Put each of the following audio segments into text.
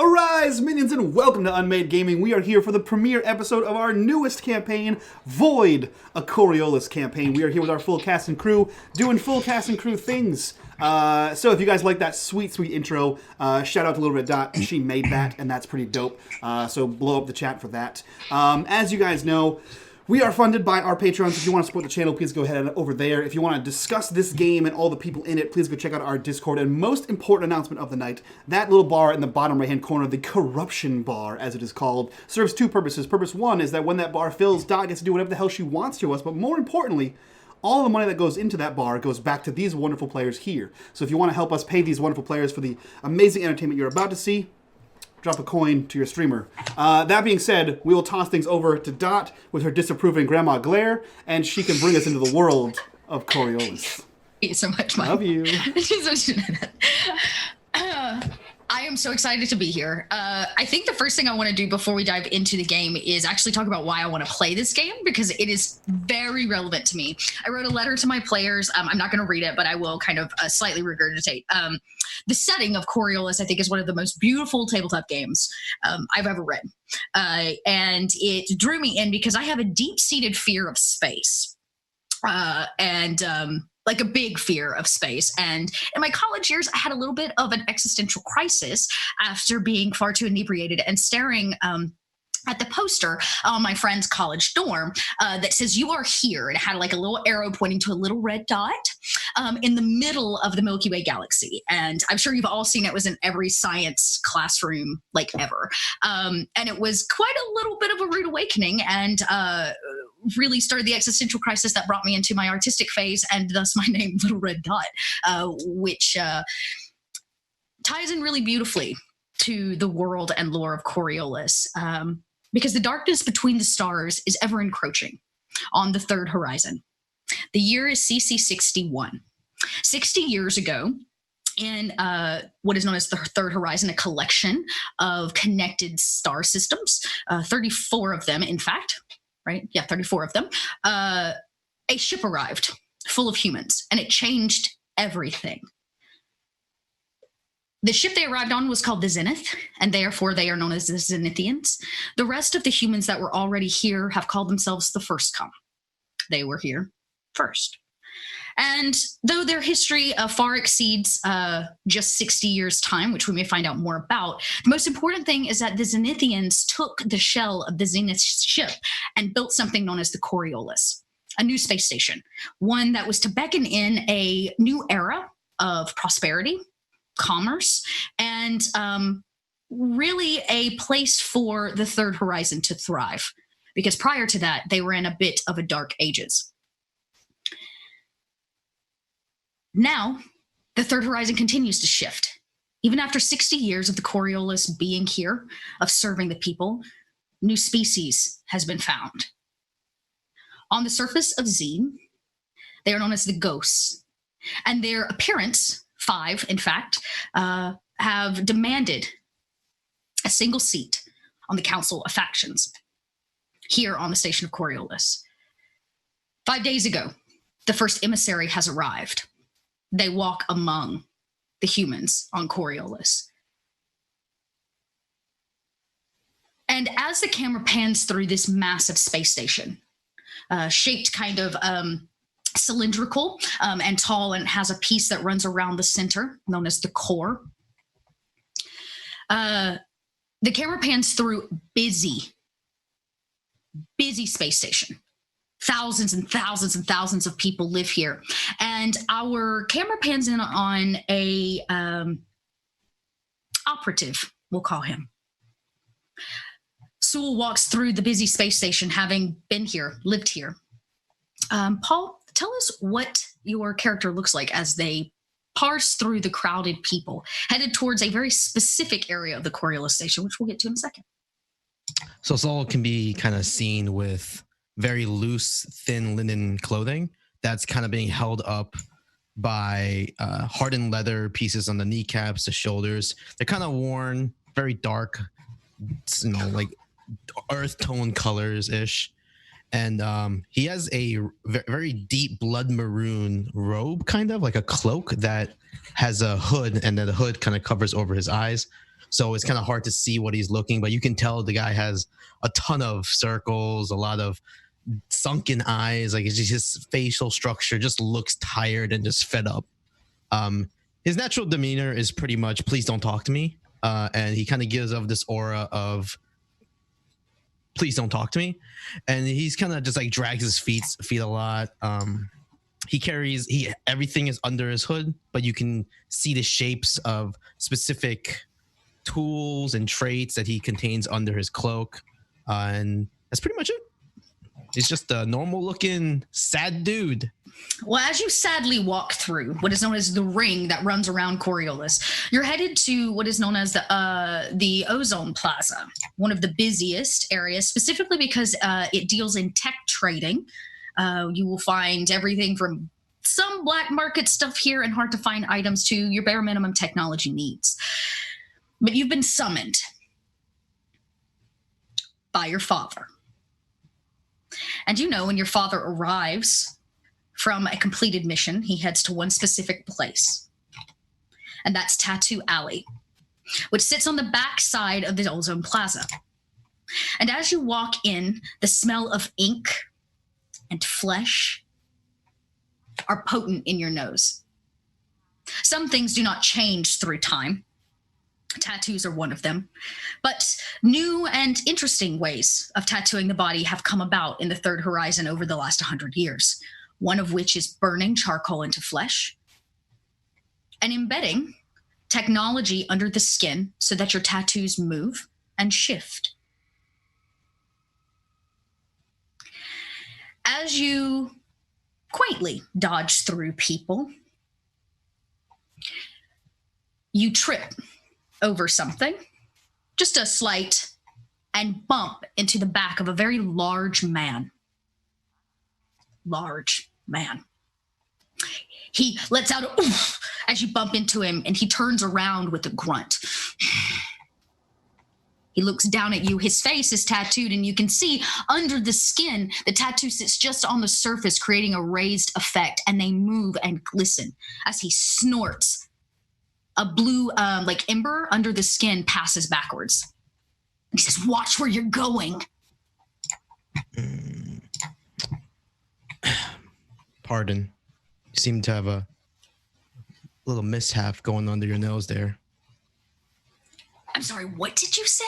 Arise, minions, and welcome to unMadeGaming. We are here for the premiere episode of our newest campaign, Void, a Coriolis campaign. We are here with our full cast and crew, doing full cast and crew things. So if you guys like that sweet, sweet intro, shout out to Little Red Dot. She made that, and that's pretty dope. So blow up the chat for that. As you guys know, we are funded by our patrons. If you want to support the channel, please go ahead and over there. If you want to discuss this game and all the people in it, please go check out our Discord. And most important announcement of the night, that little bar in the bottom right-hand corner, the corruption bar, as it is called, serves two purposes. Purpose one is that when that bar fills, Dot gets to do whatever the hell she wants to us. But more importantly, all the money that goes into that bar goes back to these wonderful players here. So if you want to help us pay these wonderful players for the amazing entertainment you're about to see, drop a coin to your streamer. That being said, we will toss things over to Dot with her disapproving grandma glare, and she can bring us into the world of Coriolis. Thank you so much, Mike. Love you. I am so excited to be here. I think the first thing I want to do before we dive into the game is actually talk about why I want to play this game, because it is very relevant to me. I wrote a letter to my players. I'm not going to read it, but I will kind of slightly regurgitate. The setting of Coriolis, I think, is one of the most beautiful tabletop games I've ever read. And it drew me in because I have a deep-seated fear of space. Like a big fear of space. And in my college years, I had a little bit of an existential crisis after being far too inebriated and staring at the poster on my friend's college dorm that says, "You are here." And it had like a little arrow pointing to a little red dot in the middle of the Milky Way galaxy. And I'm sure you've all seen it. It was in every science classroom like ever. And it was quite a little bit of a rude awakening, and really started the existential crisis that brought me into my artistic phase, and thus my name, Little Red Dot, which ties in really beautifully to the world and lore of Coriolis, because the darkness between the stars is ever encroaching on the third horizon. The year is CC 61. 60 years ago, in what is known as the Third Horizon, a collection of connected star systems, 34 of them, in fact, right? Yeah, 34 of them. A ship arrived full of humans, and it changed everything. The ship they arrived on was called the Zenith, and therefore they are known as the Zenithians. The rest of the humans that were already here have called themselves the First Come. They were here first. And though their history far exceeds just 60 years' time, which we may find out more about, the most important thing is that the Zenithians took the shell of the Zenith ship and built something known as the Coriolis, a new space station, one that was to beckon in a new era of prosperity, commerce, and really a place for the Third Horizon to thrive. Because prior to that, they were in a bit of a dark ages. Now, the Third Horizon continues to shift. Even after 60 years of the Coriolis being here, of serving the people, new species has been found. On the surface of Xene, they are known as the Ghosts, and their appearance, 5 in fact, have demanded a single seat on the Council of Factions here on the station of Coriolis. 5 days ago, the first emissary has arrived. They walk among the humans on Coriolis. And as the camera pans through this massive space station, shaped kind of cylindrical and tall, and has a piece that runs around the center, known as the core, the camera pans through busy space station. Thousands and thousands and thousands of people live here. And our camera pans in on a operative, we'll call him. Sewell walks through the busy space station, having been here, lived here. Paul, tell us what your character looks like as they parse through the crowded people, headed towards a very specific area of the Coriolis station, which we'll get to in a second. So Saul can be kind of seen with very loose, thin linen clothing that's kind of being held up by hardened leather pieces on the kneecaps, the shoulders. They're kind of worn, very dark, like earth tone colors-ish. And he has a very deep blood maroon robe, kind of like a cloak that has a hood, and then the hood kind of covers over his eyes. so it's kind of hard to see what he's looking, but you can tell the guy has a ton of circles, a lot of sunken eyes. Like, it's just his facial structure just looks tired and just fed up. His natural demeanor is pretty much, please don't talk to me. And he kind of gives off this aura of, please don't talk to me. And he's kind of just like drags his feet a lot. Everything is under his hood, but you can see the shapes of specific tools and traits that he contains under his cloak. And that's pretty much it. He's just a normal looking sad dude. Well, as you sadly walk through what is known as the ring that runs around Coriolis, you're headed to what is known as the Ozone Plaza, one of the busiest areas, specifically because it deals in tech trading. You will find everything from some black market stuff here and hard to find items to your bare minimum technology needs. But you've been summoned by your father. And you know, when your father arrives from a completed mission, he heads to one specific place. And that's Tattoo Alley, which sits on the back side of the Ozone Plaza. And as you walk in, the smell of ink and flesh are potent in your nose. Some things do not change through time. Tattoos are one of them. But new and interesting ways of tattooing the body have come about in the Third Horizon over the last 100 years, one of which is burning charcoal into flesh and embedding technology under the skin so that your tattoos move and shift. As you quaintly dodge through people, you trip over something, just a slight, and bump into the back of a very large man. Large man. He lets out a oof as you bump into him, and he turns around with a grunt. He looks down at you. His face is tattooed, and you can see under the skin, the tattoo sits just on the surface, creating a raised effect, and they move and glisten as he snorts. A blue, like ember under the skin passes backwards. And he says, "Watch where you're going." Pardon. You seem to have a little mishap going under your nose there. I'm sorry, what did you say?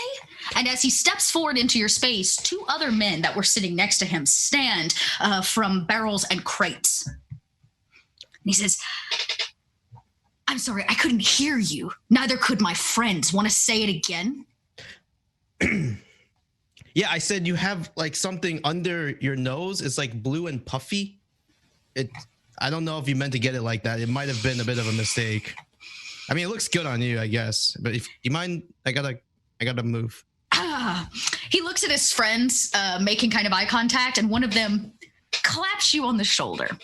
And as he steps forward into your space, two other men that were sitting next to him stand from barrels and crates. And he says, "I'm sorry, I couldn't hear you. Neither could my friends. Want to say it again?" Yeah, I said you have like something under your nose. It's like blue and puffy. I don't know if you meant to get it like that. It might have been a bit of a mistake. I mean, it looks good on you, I guess. But if you mind, I gotta move. He looks at his friends, making kind of eye contact, and one of them claps you on the shoulder.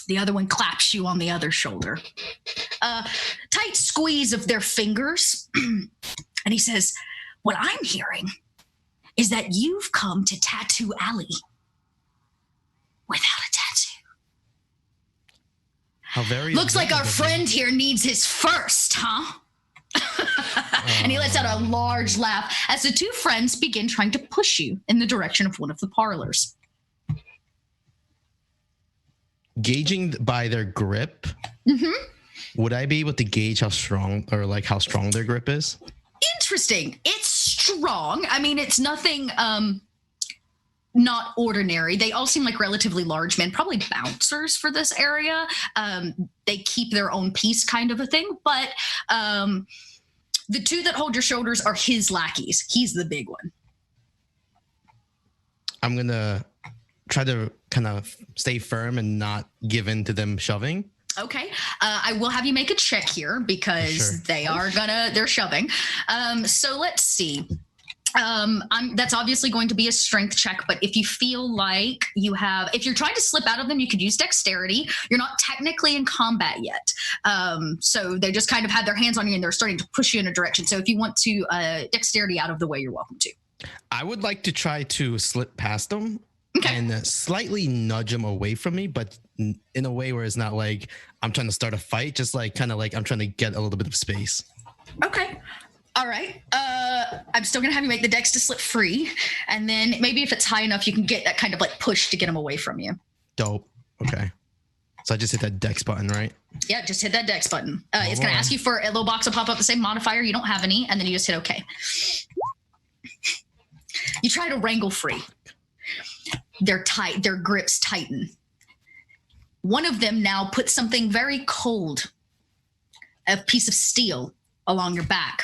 The other one claps you on the other shoulder. Tight squeeze of their fingers. And he says, "What I'm hearing is that you've come to Tattoo Alley without a tattoo. How very Looks like our friend here needs his first, huh?" And he lets out a large laugh as the two friends begin trying to push you in the direction of one of the parlors. Gauging by their grip, would I be able to gauge how strong their grip is? Interesting. It's strong. I mean, it's nothing not ordinary. They all seem like relatively large men, probably bouncers for this area. They keep their own peace kind of a thing. But the two that hold your shoulders are his lackeys. He's the big one. I'm going to try to kind of stay firm and not give in to them shoving. Okay. I will have you make a check here because they're shoving. So let's see. That's obviously going to be a strength check, but if you feel like if you're trying to slip out of them, you could use dexterity. You're not technically in combat yet. So they just kind of had their hands on you and they're starting to push you in a direction. So if you want to dexterity out of the way, you're welcome to. I would like to try to slip past them. Okay. And slightly nudge them away from me, but in a way where it's not like I'm trying to start a fight, just like kind of like I'm trying to get a little bit of space. Okay. All right. I'm still going to have you make the dex to slip free. And then maybe if it's high enough, you can get that kind of like push to get him away from you. Dope. Okay. So I just hit that dex button, right? Yeah, just hit that dex button. It's going to ask you for a little box to pop up the same modifier. You don't have any. And then you just hit OK. You try to wrangle free. They're tight. Their grips tighten. One of them now puts something very cold, a piece of steel, along your back.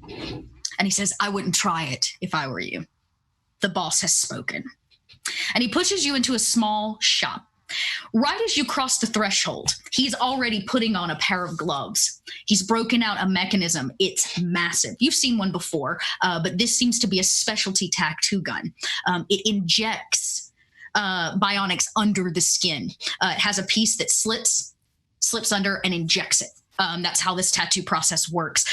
And he says, I wouldn't try it if I were you. The boss has spoken. And he pushes you into a small shop. Right as you cross the threshold, he's already putting on a pair of gloves. He's broken out a mechanism. It's massive. You've seen one before, but this seems to be a specialty tattoo gun. It injects bionics under the skin. It has a piece that slips under and injects it. That's how this tattoo process works.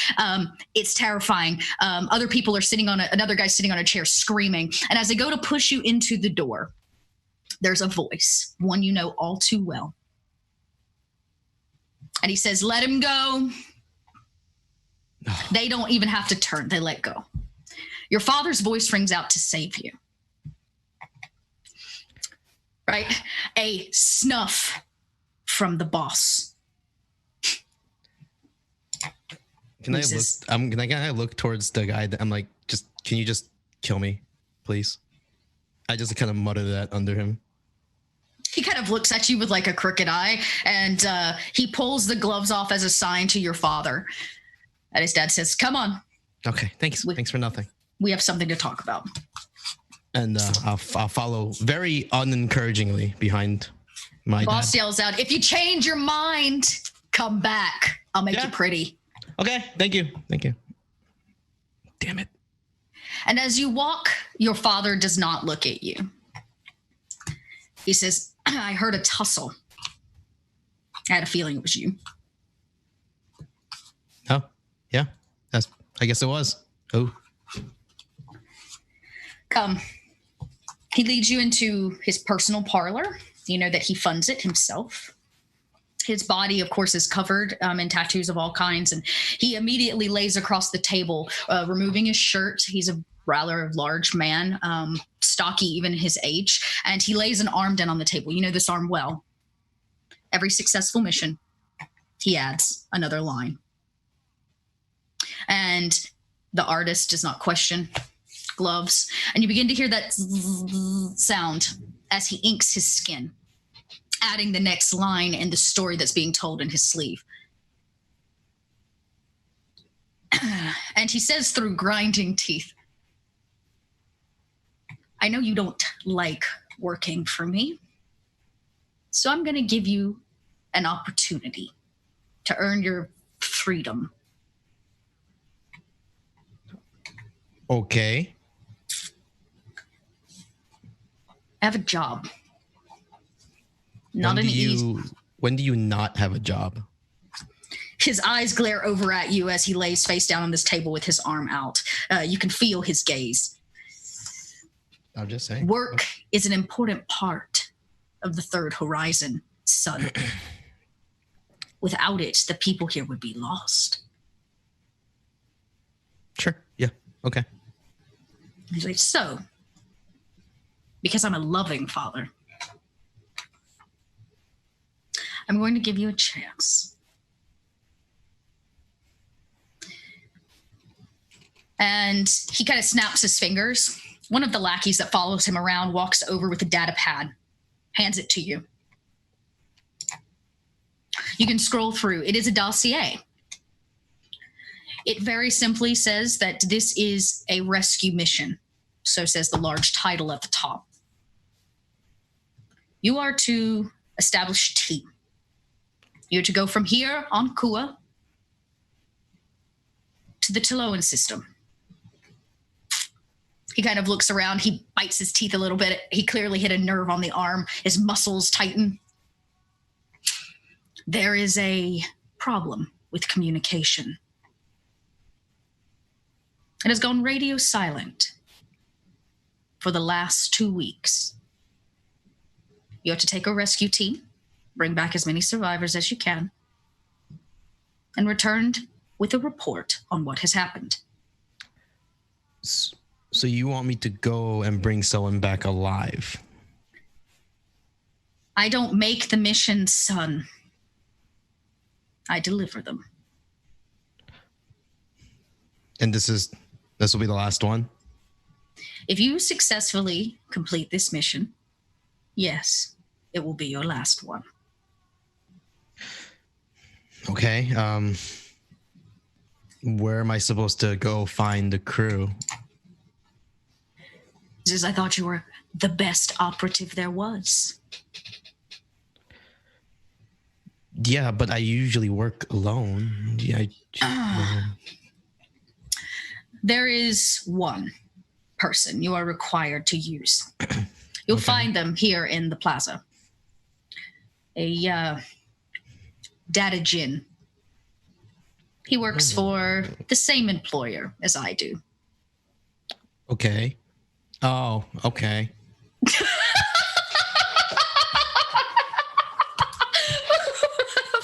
It's terrifying. Other people are another guy's sitting on a chair screaming. And as they go to push you into the door, there's a voice, one you know all too well. And he says, let him go. They don't even have to turn. They let go. Your father's voice rings out to save you. Right? A snuff from the boss. Can I look towards the guy that I'm like, can you just kill me, please? I just kind of mutter that under him. He kind of looks at you with like a crooked eye, and he pulls the gloves off as a sign to your father. And his dad says, come on. Okay, thanks. Thanks for nothing. We have something to talk about. And I'll follow very unencouragingly behind my boss dad. Yells out, if you change your mind, come back. I'll make you pretty. Okay, thank you. Damn it. And as you walk, your father does not look at you. He says, I heard a tussle. I had a feeling it was you. Oh, yeah. I guess it was. Oh. Come. He leads you into his personal parlor. You know that he funds it himself. His body, of course, is covered in tattoos of all kinds. And he immediately lays across the table, removing his shirt. He's a rather large man, stocky even his age. And he lays an arm down on the table. You know this arm well. Every successful mission, he adds another line. And the artist does not question. Gloves. And you begin to hear that sound as he inks his skin, adding the next line in the story that's being told in his sleeve. And he says through grinding teeth, I know you don't like working for me, so I'm going to give you an opportunity to earn your freedom. Okay. I have a job. When do you not have a job? His eyes glare over at you as he lays face down on this table with his arm out. You can feel his gaze. I'm just saying. Work is an important part of the third horizon, son. Without it, the people here would be lost. Sure. Yeah. Okay. He's like, so, because I'm a loving father, I'm going to give you a chance. And he kind of snaps his fingers. One of the lackeys that follows him around walks over with a data pad, hands it to you. You can scroll through. It is a dossier. It very simply says that this is a rescue mission. So says the large title at the top. You are to establish a team. You're to go from here on Kua to the Taoan system. He kind of looks around. He bites his teeth a little bit. He clearly hit a nerve on the arm. His muscles tighten. There is a problem with communication. It has gone radio silent for the last 2 weeks. You have to take a rescue team, bring back as many survivors as you can, and return with a report on what has happened. So you want me to go and bring someone back alive? I don't make the missions, son. I deliver them. And this will be the last one? If you successfully complete this mission, yes, it will be your last one. Okay. Where am I supposed to go find the crew? I thought you were the best operative there was. Yeah, but I usually work alone. There is one person you are required to use. You'll find them here in the plaza. A data djinn. He works for the same employer as I do. Okay. Oh, okay.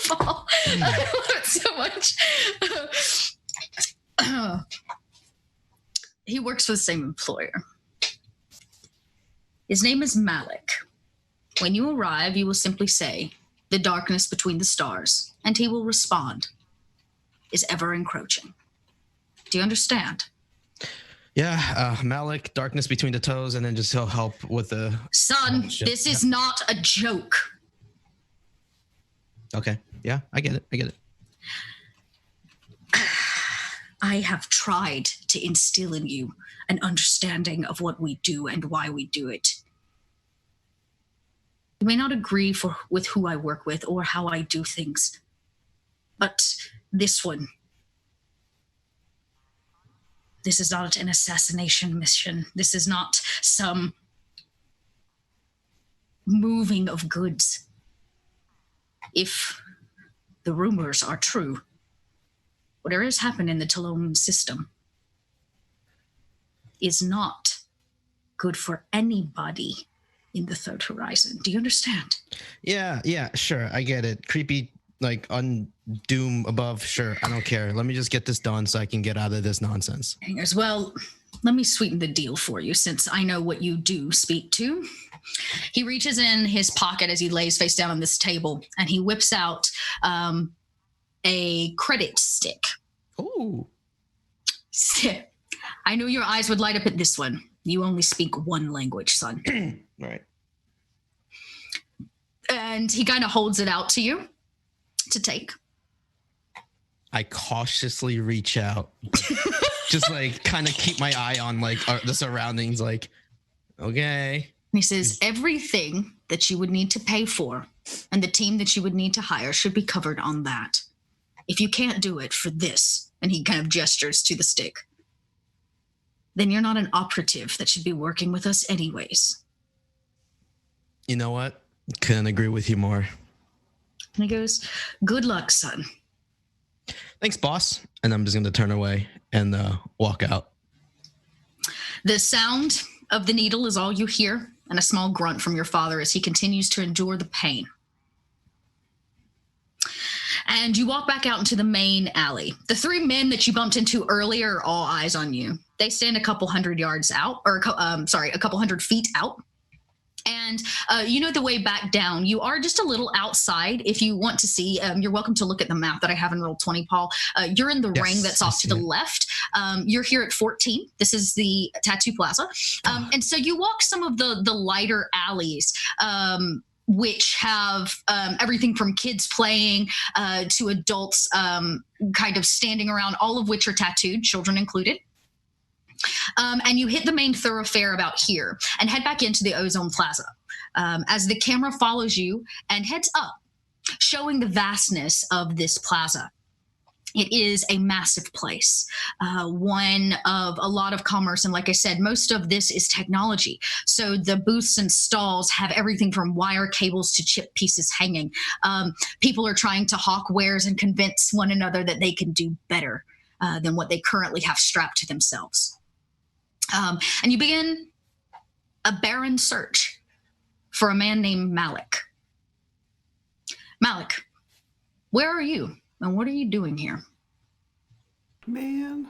Paul, I love it so much. He works for the same employer. His name is Malik. When you arrive, you will simply say, "The darkness between the stars," and he will respond, "Is ever encroaching." Do you understand? Yeah, Malik, darkness between the toes, and then just he'll help with the... Son, this is not a joke. Okay, yeah, I get it. I have tried to instill in you an understanding of what we do and why we do it. You may not agree with who I work with or how I do things, but this is not an assassination mission. This is not some moving of goods. If the rumors are true, whatever has happened in the Taoan system is not good for anybody in the Third Horizon. Do you understand? Yeah, sure, I get it. Creepy, like, doom above, sure, I don't care. Let me just get this done so I can get out of this nonsense. Hangers, well, let me sweeten the deal for you since I know what you do speak to. He reaches in his pocket as he lays face down on this table, and he whips out a credit stick. Ooh. I knew your eyes would light up at this one. You only speak one language, son. Right. And he kind of holds it out to you to take. I cautiously reach out. Just like kind of keep my eye on like the surroundings, like, okay. And he says, everything that you would need to pay for and the team that you would need to hire should be covered on that. If you can't do it for this, and he kind of gestures to the stick, then you're not an operative that should be working with us anyways. You know what? Couldn't agree with you more. And he goes, good luck, son. Thanks, boss. And I'm just going to turn away and walk out. The sound of the needle is all you hear, and a small grunt from your father as he continues to endure the pain. And you walk back out into the main alley. The three men that you bumped into earlier are all eyes on you. They stand a couple hundred yards out, or a couple hundred feet out. And you know the way back down. You are just a little outside. If you want to see, you're welcome to look at the map that I have in Roll20, Paul. You're in the ring that's off to the left. You're here at 14. This is the Tattoo Plaza. And so you walk some of the lighter alleys, which have everything from kids playing to adults kind of standing around, all of which are tattooed, children included. And you hit the main thoroughfare about here and head back into the Ozone Plaza as the camera follows you and heads up, showing the vastness of this plaza. It is a massive place, one of a lot of commerce. And like I said, most of this is technology. So the booths and stalls have everything from wire cables to chip pieces hanging. People are trying to hawk wares and convince one another that they can do better than what they currently have strapped to themselves. And you begin a barren search for a man named Malik. Malik, where are you and what are you doing here? Man.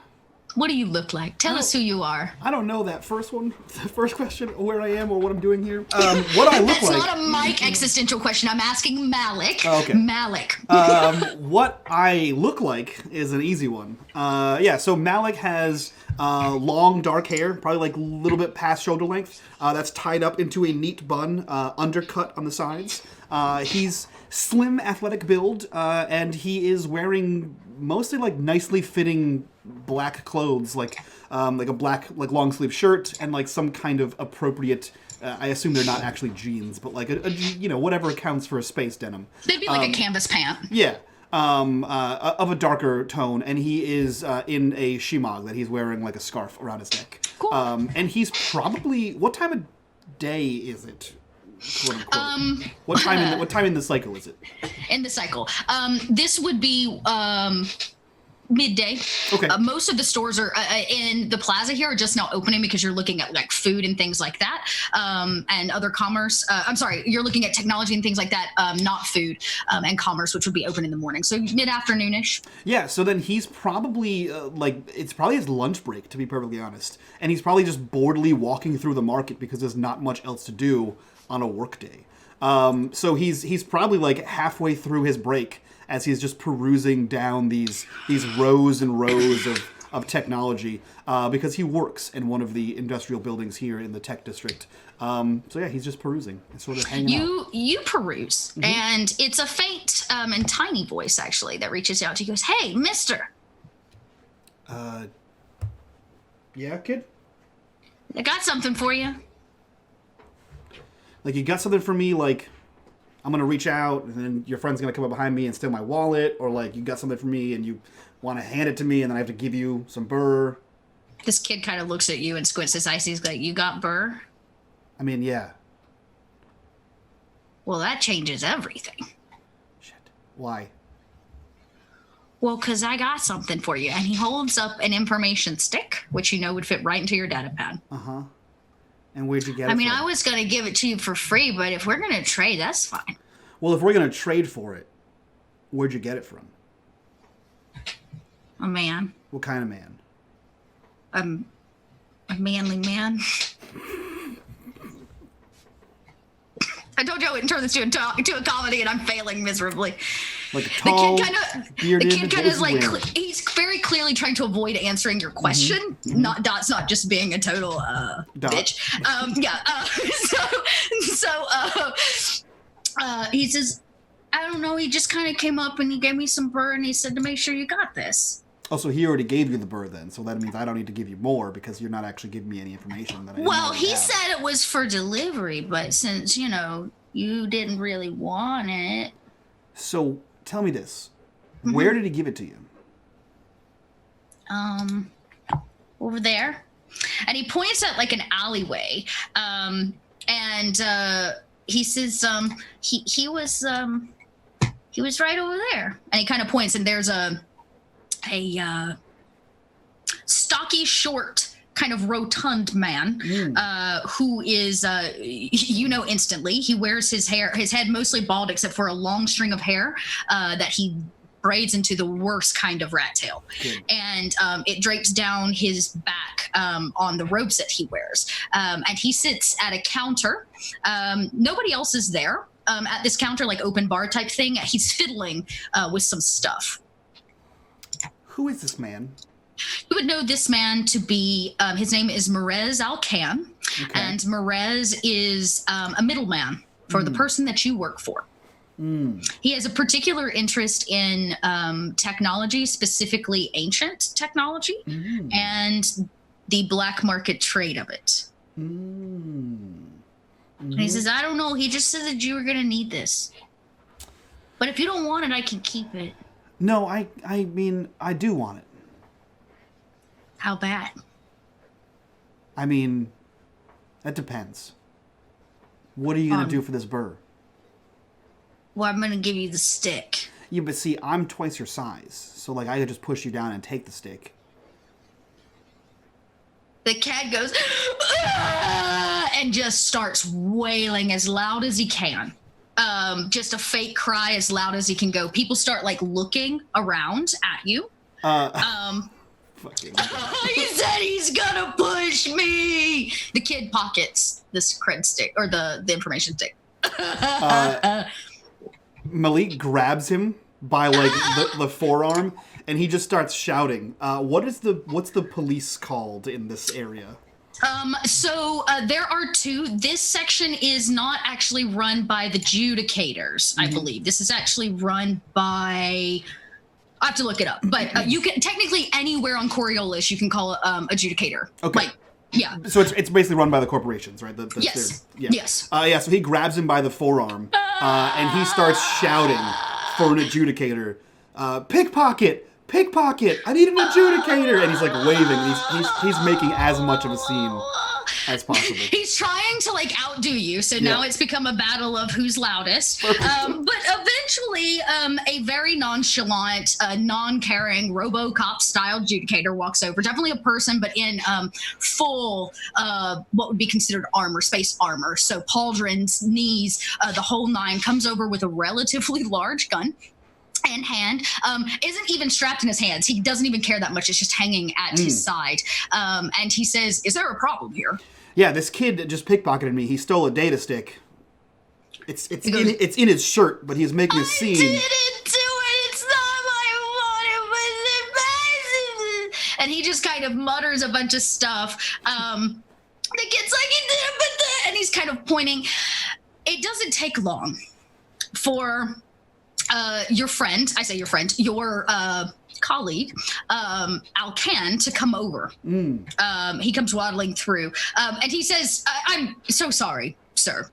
What do you look like? Tell us who you are. I don't know that first one, the first question, where I am or what I'm doing here. What I look That's like. not a Mike existential question. I'm asking Malik. Oh, okay. Malik. What I look like is an easy one. So Malik has long dark hair, probably like a little bit past shoulder length. That's tied up into a neat bun, undercut on the sides. He's slim, athletic build, and he is wearing mostly like nicely fitting black clothes, like a black like long sleeve shirt and like some kind of appropriate. I assume they're not actually jeans, but like a whatever accounts for a space denim. They'd be like a canvas pant. Yeah. Of a darker tone, and he is in a shimag that he's wearing like a scarf around his neck. Cool. And he's probably, what time of day is it? Quote unquote. What time in the cycle is it? In the cycle, this would be midday. Okay. Most of the stores are in the plaza here are just now opening because you're looking at like food and things like that, and other commerce. I'm sorry, you're looking at technology and things like that, not food and commerce, which would be open in the morning. So mid-afternoonish. Yeah. So then he's probably it's probably his lunch break, to be perfectly honest, and he's probably just boredly walking through the market because there's not much else to do on a work day. So he's probably like halfway through his break as he's just perusing down these rows and rows of technology, because he works in one of the industrial buildings here in the tech district. So yeah, he's just perusing and sort of hanging out. You peruse, and it's a faint and tiny voice actually that reaches out to you. Goes, "Hey, Mister." Yeah, kid. I got something for you. Like, you got something for me, like, I'm going to reach out, and then your friend's going to come up behind me and steal my wallet, or, like, you got something for me, and you want to hand it to me, and then I have to give you some burr. This kid kind of looks at you and squints his eyes. He's like, "You got burr?" I mean, yeah. Well, that changes everything. Shit. Why? Well, because I got something for you. And he holds up an information stick, which you know would fit right into your data pad. Uh-huh. And where'd you get it I mean, from? I was going to give it to you for free, but if we're going to trade, that's fine. Well, if we're going to trade for it, where'd you get it from? A man. What kind of man? A manly man. I told you I wouldn't turn this to a comedy, and I'm failing miserably. Like a tall, bearded, the kid kind of like, he's very clearly trying to avoid answering your question. Dot's not just being a total bitch. He says, "I don't know, he just kind of came up and he gave me some burr and he said to make sure you got this." Oh, so he already gave you the burr then, so that means I don't need to give you more because you're not actually giving me any information that I Well, he have. said it was for delivery, but since, you didn't really want it. So, tell me this. Where did he give it to you? Over there. And he points at like an alleyway. He says, he was right over there. And he kind of points, and there's a stocky, short, kind of rotund man who is, instantly. He wears his head mostly bald except for a long string of hair that he braids into the worst kind of rat tail. Good. And it drapes down his back on the robes that he wears. And he sits at a counter. Nobody else is there at this counter, like open bar type thing. He's fiddling with some stuff. Who is this man? You would know this man to be, his name is Merez Alcan, and Merez is a middleman for the person that you work for. He has a particular interest in technology, specifically ancient technology, and the black market trade of it. And he says, "I don't know, he just said that you were going to need this. But if you don't want it, I can keep it." No, I mean, I do want it. How bad? I mean, that depends. What are you going to do for this burr? Well, I'm going to give you the stick. Yeah, but see, I'm twice your size. So, like, I could just push you down and take the stick. The cat goes, "Ah!" and just starts wailing as loud as he can. Just a fake cry as loud as he can go. People start, like, looking around at you. Fucking. He said he's gonna push me. The kid pockets this cred stick or the information stick. Malik grabs him by like the forearm, and he just starts shouting. What's the police called in this area? So there are two. This section is not actually run by the adjudicators, I believe. This is actually run by. I have to look it up, but you can technically anywhere on Coriolis you can call it adjudicator. Okay. Like, yeah. So it's basically run by the corporations, right? Yes. Yeah. Yes. Yeah. So he grabs him by the forearm, and he starts shouting for an adjudicator. Pickpocket! Pickpocket! I need an adjudicator! And he's like waving. And he's making as much of a scene as possible. He's trying to like outdo you, so now it's become a battle of who's loudest. But eventually, a very nonchalant, non-caring RoboCop-style adjudicator walks over. Definitely a person, but in full, what would be considered armor, space armor. So pauldrons, knees, the whole nine. Comes over with a relatively large gun in hand, isn't even strapped in his hands. He doesn't even care that much. It's just hanging at his side. And he says, "Is there a problem here?" Yeah, this kid just pickpocketed me. He stole a data stick. It's in his shirt, but he's making a scene. I didn't do it. It's not my fault. It was. And he just kind of mutters a bunch of stuff. The kid's like, "He did it, but and he's kind of pointing. It doesn't take long for your friend, I say your friend, your colleague, Alcan, to come over. He comes waddling through, and he says, "I'm so sorry, sir."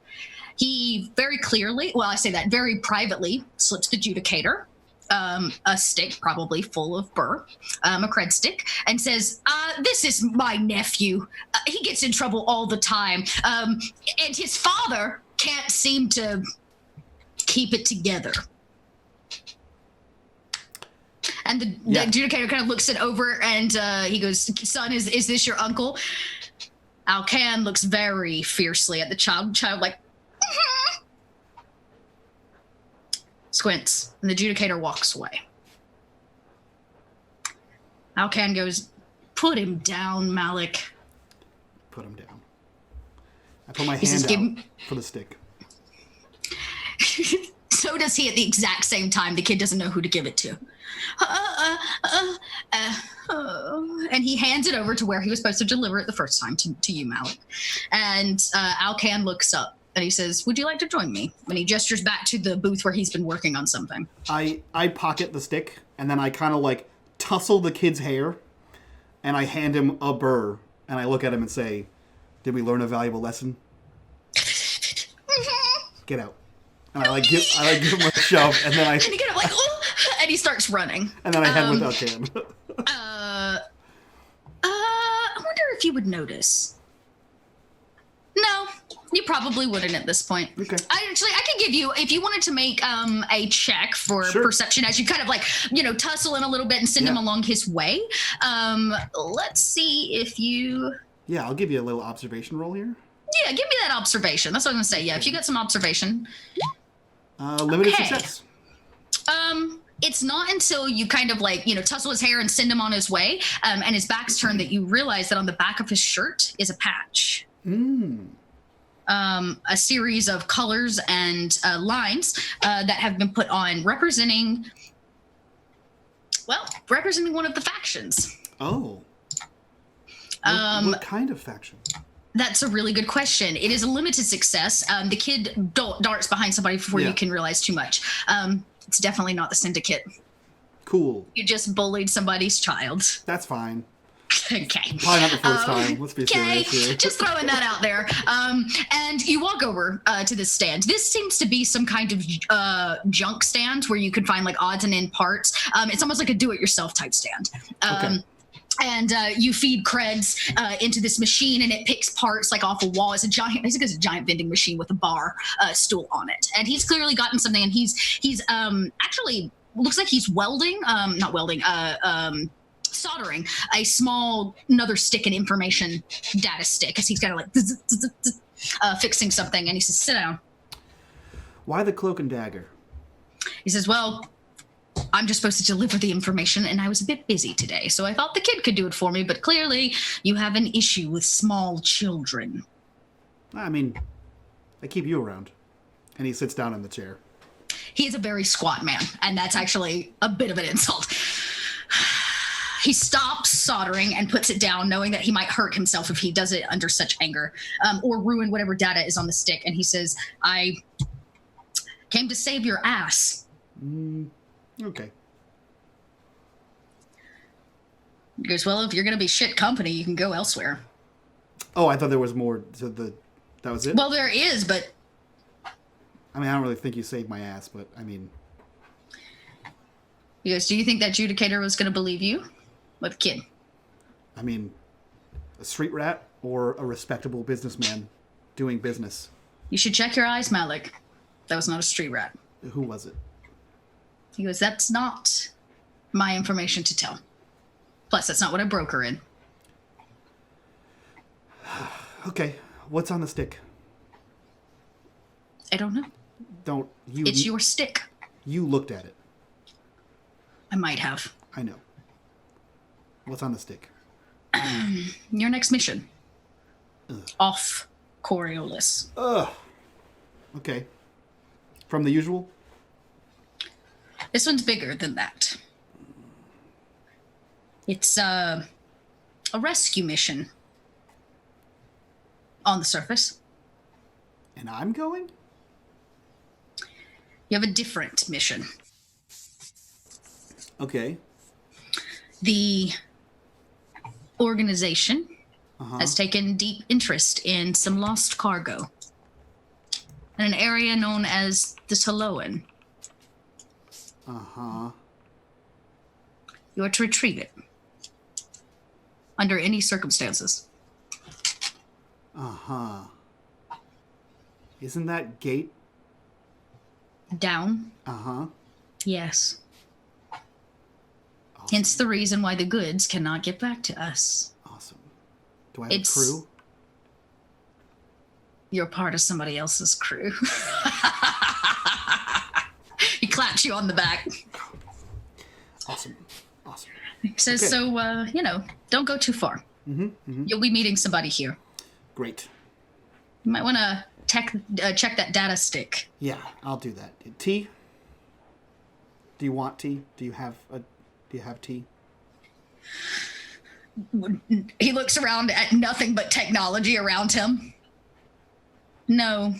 He very clearly, well, I say that very privately, slips the adjudicator a stick, probably full of burr, a cred stick, and says, "This is my nephew. He gets in trouble all the time, and his father can't seem to keep it together." And the adjudicator kind of looks it over, and he goes, "Son, is this your uncle?" Alcan looks very fiercely at the child. Child like squints, and the adjudicator walks away. Alcan goes, "Put him down, Malik." Put him down. I put my hand out for the stick. So does he at the exact same time. The kid doesn't know who to give it to. And he hands it over to where he was supposed to deliver it the first time, to you, Malik. And Alcan looks up and he says, "Would you like to join me?" And he gestures back to the booth where he's been working on something. I pocket the stick, and then I kind of like tussle the kid's hair, and I hand him a burr, and I look at him and say, "Did we learn a valuable lesson?" Get out. And I give him a shove, and then and he kind of like, oh, and he starts running. And then I head with Alcan. I wonder if you would notice. No, you probably wouldn't at this point. Okay. I could give you, if you wanted to make a check for perception as you kind of like, tussle in a little bit and send him along his way. Let's see if you. Yeah, I'll give you a little observation roll here. Yeah, give me that observation. That's what I'm going to say. Yeah, if you got some observation. Limited success. It's not until you kind of like, tussle his hair and send him on his way, and his back's turned, that you realize that on the back of his shirt is a patch. A series of colors and lines that have been put on representing one of the factions. Oh. What kind of faction? That's a really good question. It is a limited success. The kid darts behind somebody before you can realize too much. It's definitely not the Syndicate. Cool. You just bullied somebody's child. That's fine. Okay. Probably not the first time. Let's be serious here. Just throwing that out there. And you walk over to this stand. This seems to be some kind of junk stand where you could find like odds and end parts. It's almost like a do-it-yourself type stand. Okay. And you feed creds into this machine, and it picks parts like off a wall. It's a giant vending machine with a bar stool on it. And he's clearly gotten something, and he's actually looks like he's welding, soldering another stick, an information data stick, because he's got like fixing something. And he says, "Sit down." Why the cloak and dagger? He says, "Well, I'm just supposed to deliver the information, and I was a bit busy today, so I thought the kid could do it for me, but clearly you have an issue with small children. I mean, I keep you around. And he sits down in the chair. He is a very squat man, and that's actually a bit of an insult. He stops soldering and puts it down, knowing that he might hurt himself if he does it under such anger, or ruin whatever data is on the stick. And he says, I came to save your ass. Okay. He goes, well, if you're going to be shit company, you can go elsewhere. Oh, I thought there was more to the... That was it? Well, there is, but... I mean, I don't really think you saved my ass, but, I mean... He goes, do you think that Judicator was going to believe you? With a kid? I mean, a street rat or a respectable businessman doing business? You should check your eyes, Malik. That was not a street rat. Who was it? He goes, that's not my information to tell. Plus, that's not what I broker in. Okay, what's on the stick? I don't know. Don't you... It's your stick. You looked at it. I might have. I know. What's on the stick? Your next mission. Ugh. Off Coriolis. Ugh. Okay. From the usual? This one's bigger than that. It's a rescue mission. On the surface. And I'm going? You have a different mission. Okay. The organization has taken deep interest in some lost cargo in an area known as the Taoan. You are to retrieve it under any circumstances. Isn't that gate? Down? Yes. Awesome. Hence the reason why the goods cannot get back to us. Awesome. Do I have a crew? You're part of somebody else's crew. He claps you on the back. Awesome. Awesome. He says, Okay. So, don't go too far. You'll be meeting somebody here. Great. You might want to check that data stick. Yeah, I'll do that. Tea? Do you want tea? Do you have tea? He looks around at nothing but technology around him. No.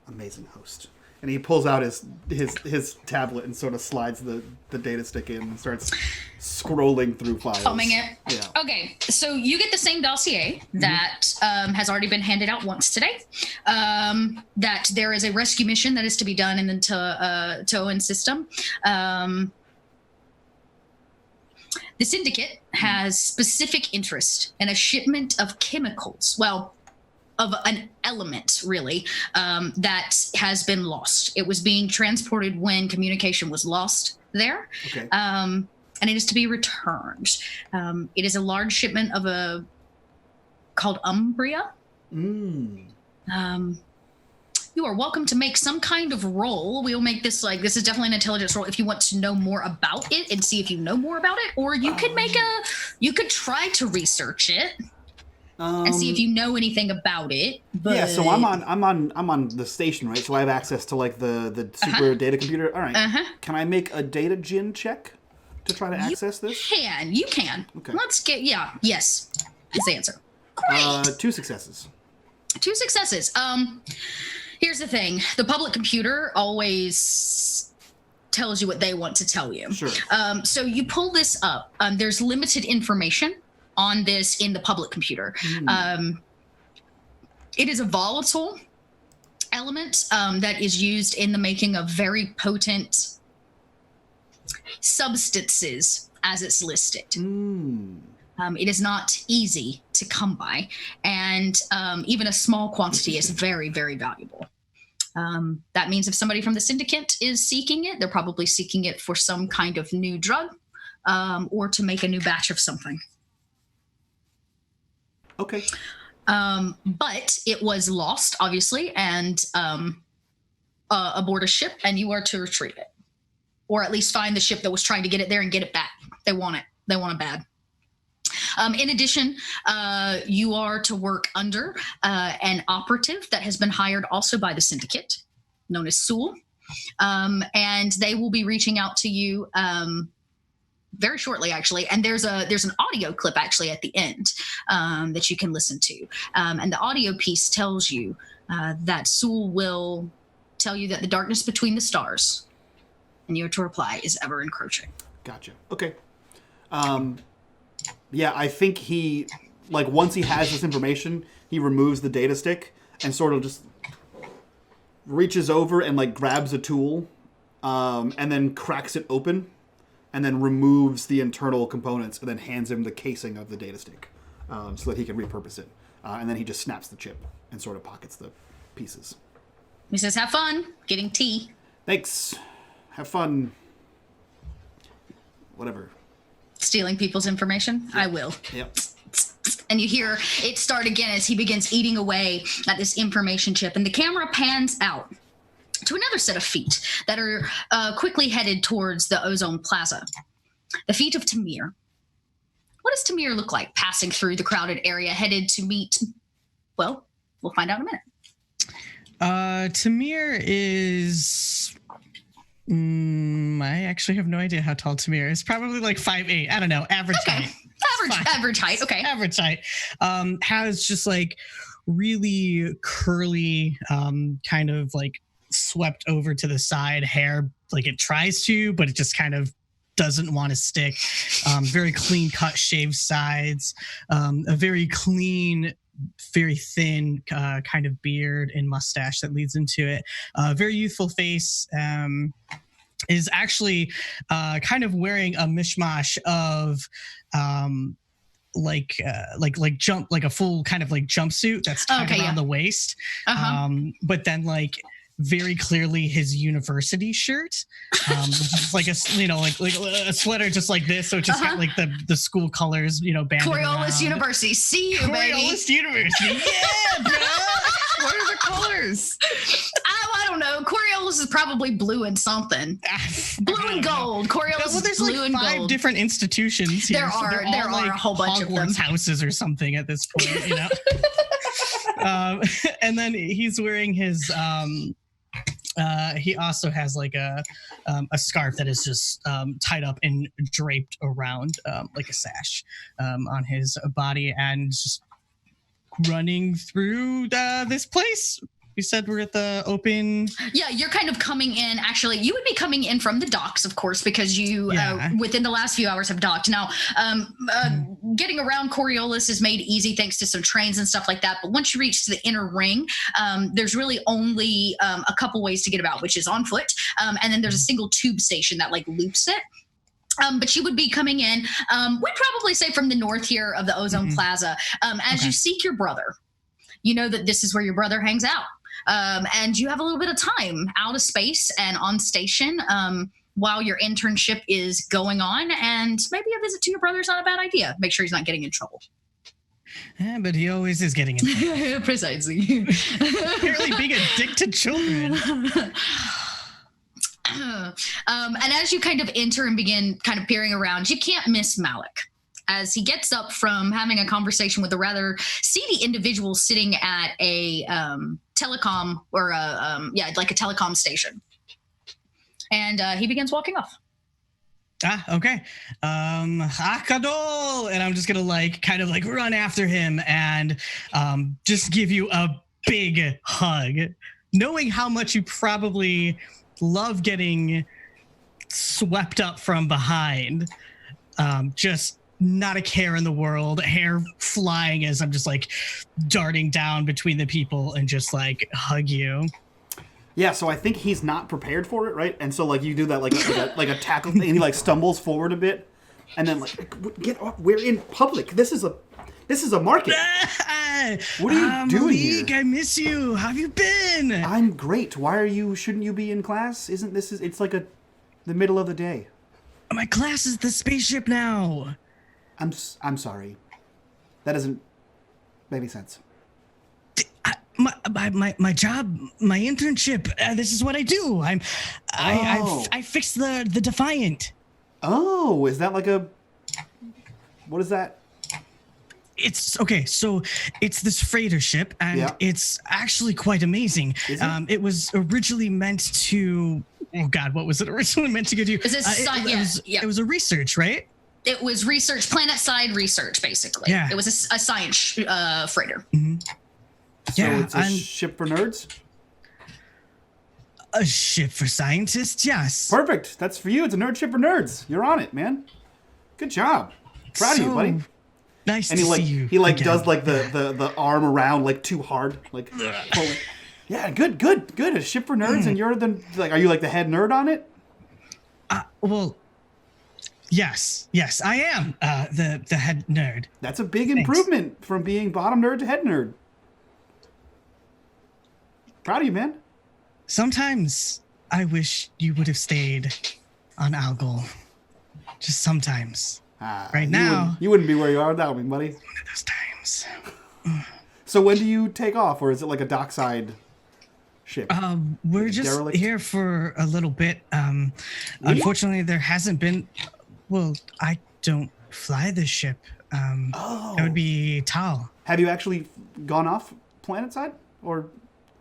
Amazing host. And he pulls out his tablet and sort of slides the data stick in and starts scrolling through files. Thumbing it. Yeah. Okay, so you get the same dossier that has already been handed out once today. That there is a rescue mission that is to be done in the Taoan system. The syndicate has specific interest in a shipment of chemicals. Well, of an element, really, that has been lost. It was being transported when communication was lost there. Okay. And it is to be returned. It is a large shipment of called Umbria. You are welcome to make some kind of roll. We'll make this this is definitely an intelligence roll if you want to know more about it and see if you know more about it, or you could you could try to research it. And see if you know anything about it. But... Yeah, so I'm on the station, right? So I have access to the super data computer. All right. Can I make a data gin check to try to access this? You can. Okay. Let's get yes. Is the answer. Great. 2 successes. 2 successes. Here's the thing. The public computer always tells you what they want to tell you. Sure. So you pull this up. There's limited information on this in the public computer. It is a volatile element that is used in the making of very potent substances as it's listed. It is not easy to come by, and even a small quantity is very, very valuable. That means if somebody from the syndicate is seeking it, they're probably seeking it for some kind of new drug or to make a new batch of something. Okay. But it was lost, obviously, and aboard a ship, and you are to retrieve it. or at least find the ship that was trying to get it there and get it back. They want it. They want it bad. In addition, you are to work under an operative that has been hired also by the syndicate, known as Sul. And they will be reaching out to you very shortly, actually. And there's an audio clip actually at the end that you can listen to. And the audio piece tells you that Sul will tell you that the darkness between the stars, and you are to reply, is ever encroaching. Gotcha. Okay. Yeah, I think he, like, once he has this information, he removes the data stick and sort of just reaches over and, like, grabs a tool and then cracks it open and then removes the internal components and then hands him the casing of the data stick so that he can repurpose it. And then he just snaps the chip and sort of pockets the pieces. He says, have fun getting tea. Thanks. Have fun. Whatever. Stealing people's information? Yep. I will. Yep. And you hear it start again as he begins eating away at this information chip. And the camera pans out to another set of feet that are quickly headed towards the Ozone Plaza. The feet of Tamir. What does Tamir look like passing through the crowded area, headed to meet... Well, we'll find out in a minute. Tamir is... I actually have no idea how tall Tamir is. Probably like 5'8". I don't know. Average height. Average height. Okay. Average height. Has just like really curly, kind of like swept over to the side hair. Like it tries to, but it just kind of doesn't want to stick. Very clean cut, shaved sides. A very clean, very thin kind of beard and mustache that leads into it. Very youthful face. Is actually kind of wearing a mishmash of like a full kind of like jumpsuit that's tied around the waist. But then like very clearly his university shirt, which is like a like a sweater just like this, so it just got like the school colors, banded Coriolis around. University, see you, baby. Coriolis University, yeah, bro. What are the colors? I don't know. Coriolis is probably blue and something. Blue and gold. Coriolis is blue and gold. There's 5 different institutions here. There are a whole bunch of them. Hogwarts houses or something at this point, and then he's wearing his he also has like a scarf that is just tied up and draped around like a sash on his body, and just running through this place. We said we're at the open. Yeah, you're kind of coming in. Actually, you would be coming in from the docks, of course, because you within the last few hours have docked. Now, getting around Coriolis is made easy thanks to some trains and stuff like that. But once you reach the inner ring, there's really only a couple ways to get about, which is on foot, and then there's a single tube station that like loops it. But you would be coming in, we'd probably say from the north here of the Ozone Plaza. As you seek your brother, you know that this is where your brother hangs out. And you have a little bit of time out of space and on station while your internship is going on. And maybe a visit to your brother's not a bad idea. Make sure he's not getting in trouble. Yeah, but he always is getting in trouble. Precisely. Apparently being a dick to children. And as you kind of enter and begin kind of peering around, you can't miss Malik as he gets up from having a conversation with a rather seedy individual sitting at a telecom or like a telecom station. And he begins walking off. Okay. Akadol! And I'm just gonna like kind of like run after him and just give you a big hug, knowing how much you probably love getting swept up from behind. Just not a care in the world, hair flying as I'm just like darting down between the people and just like hug you. Yeah, so I think he's not prepared for it, right? And so like you do that like a tackle thing, and he like stumbles forward a bit, and then like get off. We're in public. This is a market. What are you doing Malik, here? I miss you. How have you been? I'm great. Shouldn't you be in class? It's like the middle of the day. My class is the spaceship now. I'm sorry. That doesn't make any sense. my job, my internship. This is what I do. I fix the Defiant. Oh, is that like a? What is that? It's okay. So it's this freighter ship, and it's actually quite amazing. It was originally meant to. Oh God, what was it originally meant to do? It was a research, right? It was research, planet-side research, basically. Yeah. It was a science freighter. Mm-hmm. So it's a ship for nerds? A ship for scientists, yes. Perfect. That's for you. It's a nerd ship for nerds. You're on it, man. Good job. Proud of you, buddy. Nice to see you. He does like the arm around like too hard, like pulling. Yeah, good. A ship for nerds, and you're are you like the head nerd on it? Well, yes, I am the head nerd. That's a big improvement from being bottom nerd to head nerd. Proud of you, man. Sometimes I wish you would have stayed on Algol. Just sometimes. Right now, you wouldn't be where you are without me, buddy. One of those times. So when do you take off, or is it like a dockside ship? We're just derelict? Here for a little bit. Unfortunately, there hasn't been. Well, I don't fly this ship. That would be Tal. Have you actually gone off planet side or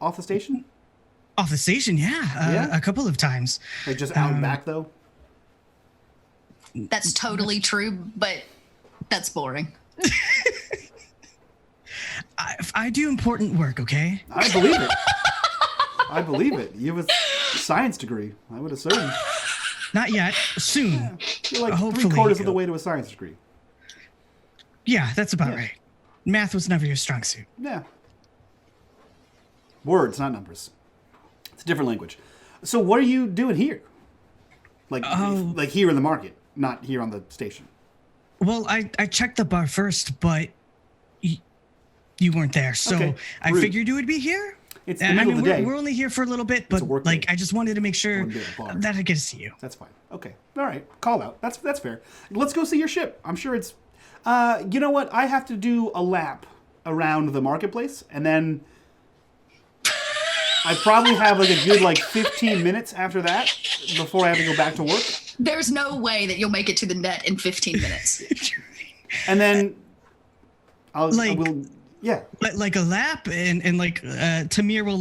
off the station? Off the station, yeah. A couple of times. Like just out and back though. That's totally true, but that's boring. I do important work, okay? I believe it. I believe it. You have a science degree, I would assume. Not yet. Soon. Yeah. You're like Hopefully. 3/4 of the way to a science degree. Yeah, that's about right. Math was never your strong suit. Yeah. Words, not numbers. It's a different language. So what are you doing here? Like here in the market, not here on the station. Well, I checked the bar first, but you weren't there, so I figured you would be here. It's the middle of the day. We're only here for a little bit, but like I just wanted to make sure that I get to see you. That's fine. Okay. All right. Call out. That's fair. Let's go see your ship. I'm sure it's. You know what? I have to do a lap around the marketplace, and then I probably have like a good 15 minutes after that before I have to go back to work. There's no way that you'll make it to the net in 15 minutes. And then I will. Like a lap, and Tamir will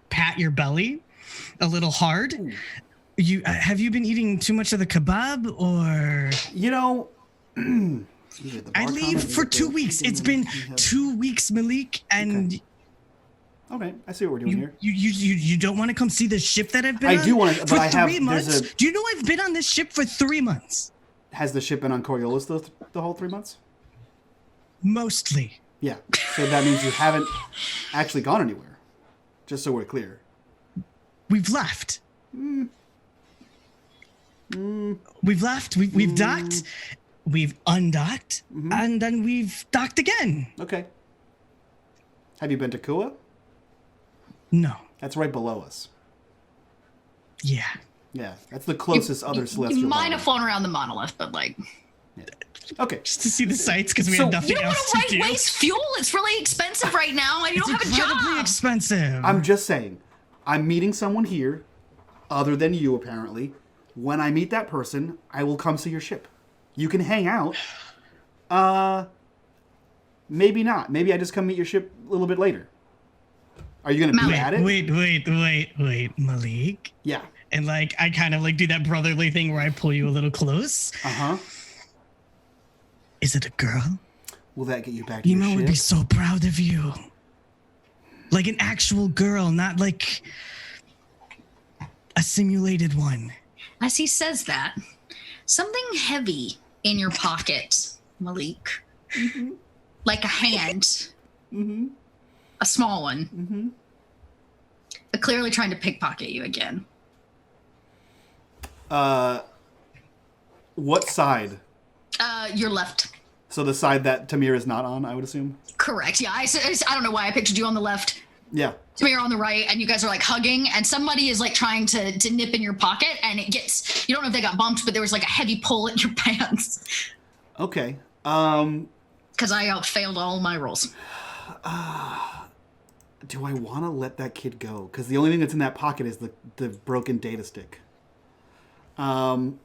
pat your belly a little hard. Ooh. Have you been eating too much of the kebab, or I leave for 2 weeks. It's been 2 weeks, Malik, and okay, I see what we're doing here. You don't want to come see the ship that I've been on? I do want to, but I have. 3 months? Do you know I've been on this ship for 3 months? Has the ship been on Coriolis the whole 3 months? Mostly. Yeah, so that means you haven't actually gone anywhere. Just so we're clear. We've left. We've left. We've docked. We've undocked, and then we've docked again. Okay. Have you been to Kua? No. That's right below us. Yeah. Yeah, that's the closest other celestial. You might have flown around the monolith, but Yeah. Okay. Just to see the sights because we have nothing else to do. You don't want to waste fuel. It's really expensive right now, and you don't have a job. It's incredibly expensive. I'm just saying, I'm meeting someone here, other than you apparently. When I meet that person, I will come see your ship. You can hang out. Maybe not. Maybe I just come meet your ship a little bit later. Are you going to be at it? Wait, Malik. Yeah. And I kind of do that brotherly thing where I pull you a little close. Uh-huh. Is it a girl? Will that get you back to your ship? Emo would be so proud of you. Like an actual girl, not like a simulated one. As he says that, something heavy in your pocket, Malik. Mm-hmm. Like a hand. Mm-hmm. A small one. Mm-hmm. But clearly trying to pickpocket you again. What side? Your left. So the side that Tamir is not on, I would assume? Correct, yeah. I don't know why I pictured you on the left. Yeah. Tamir on the right, and you guys are hugging, and somebody is trying to nip in your pocket, and it gets, you don't know if they got bumped, but there was a heavy pull at your pants. Okay. Because I failed all my rolls. do I want to let that kid go? Because the only thing that's in that pocket is the broken data stick. You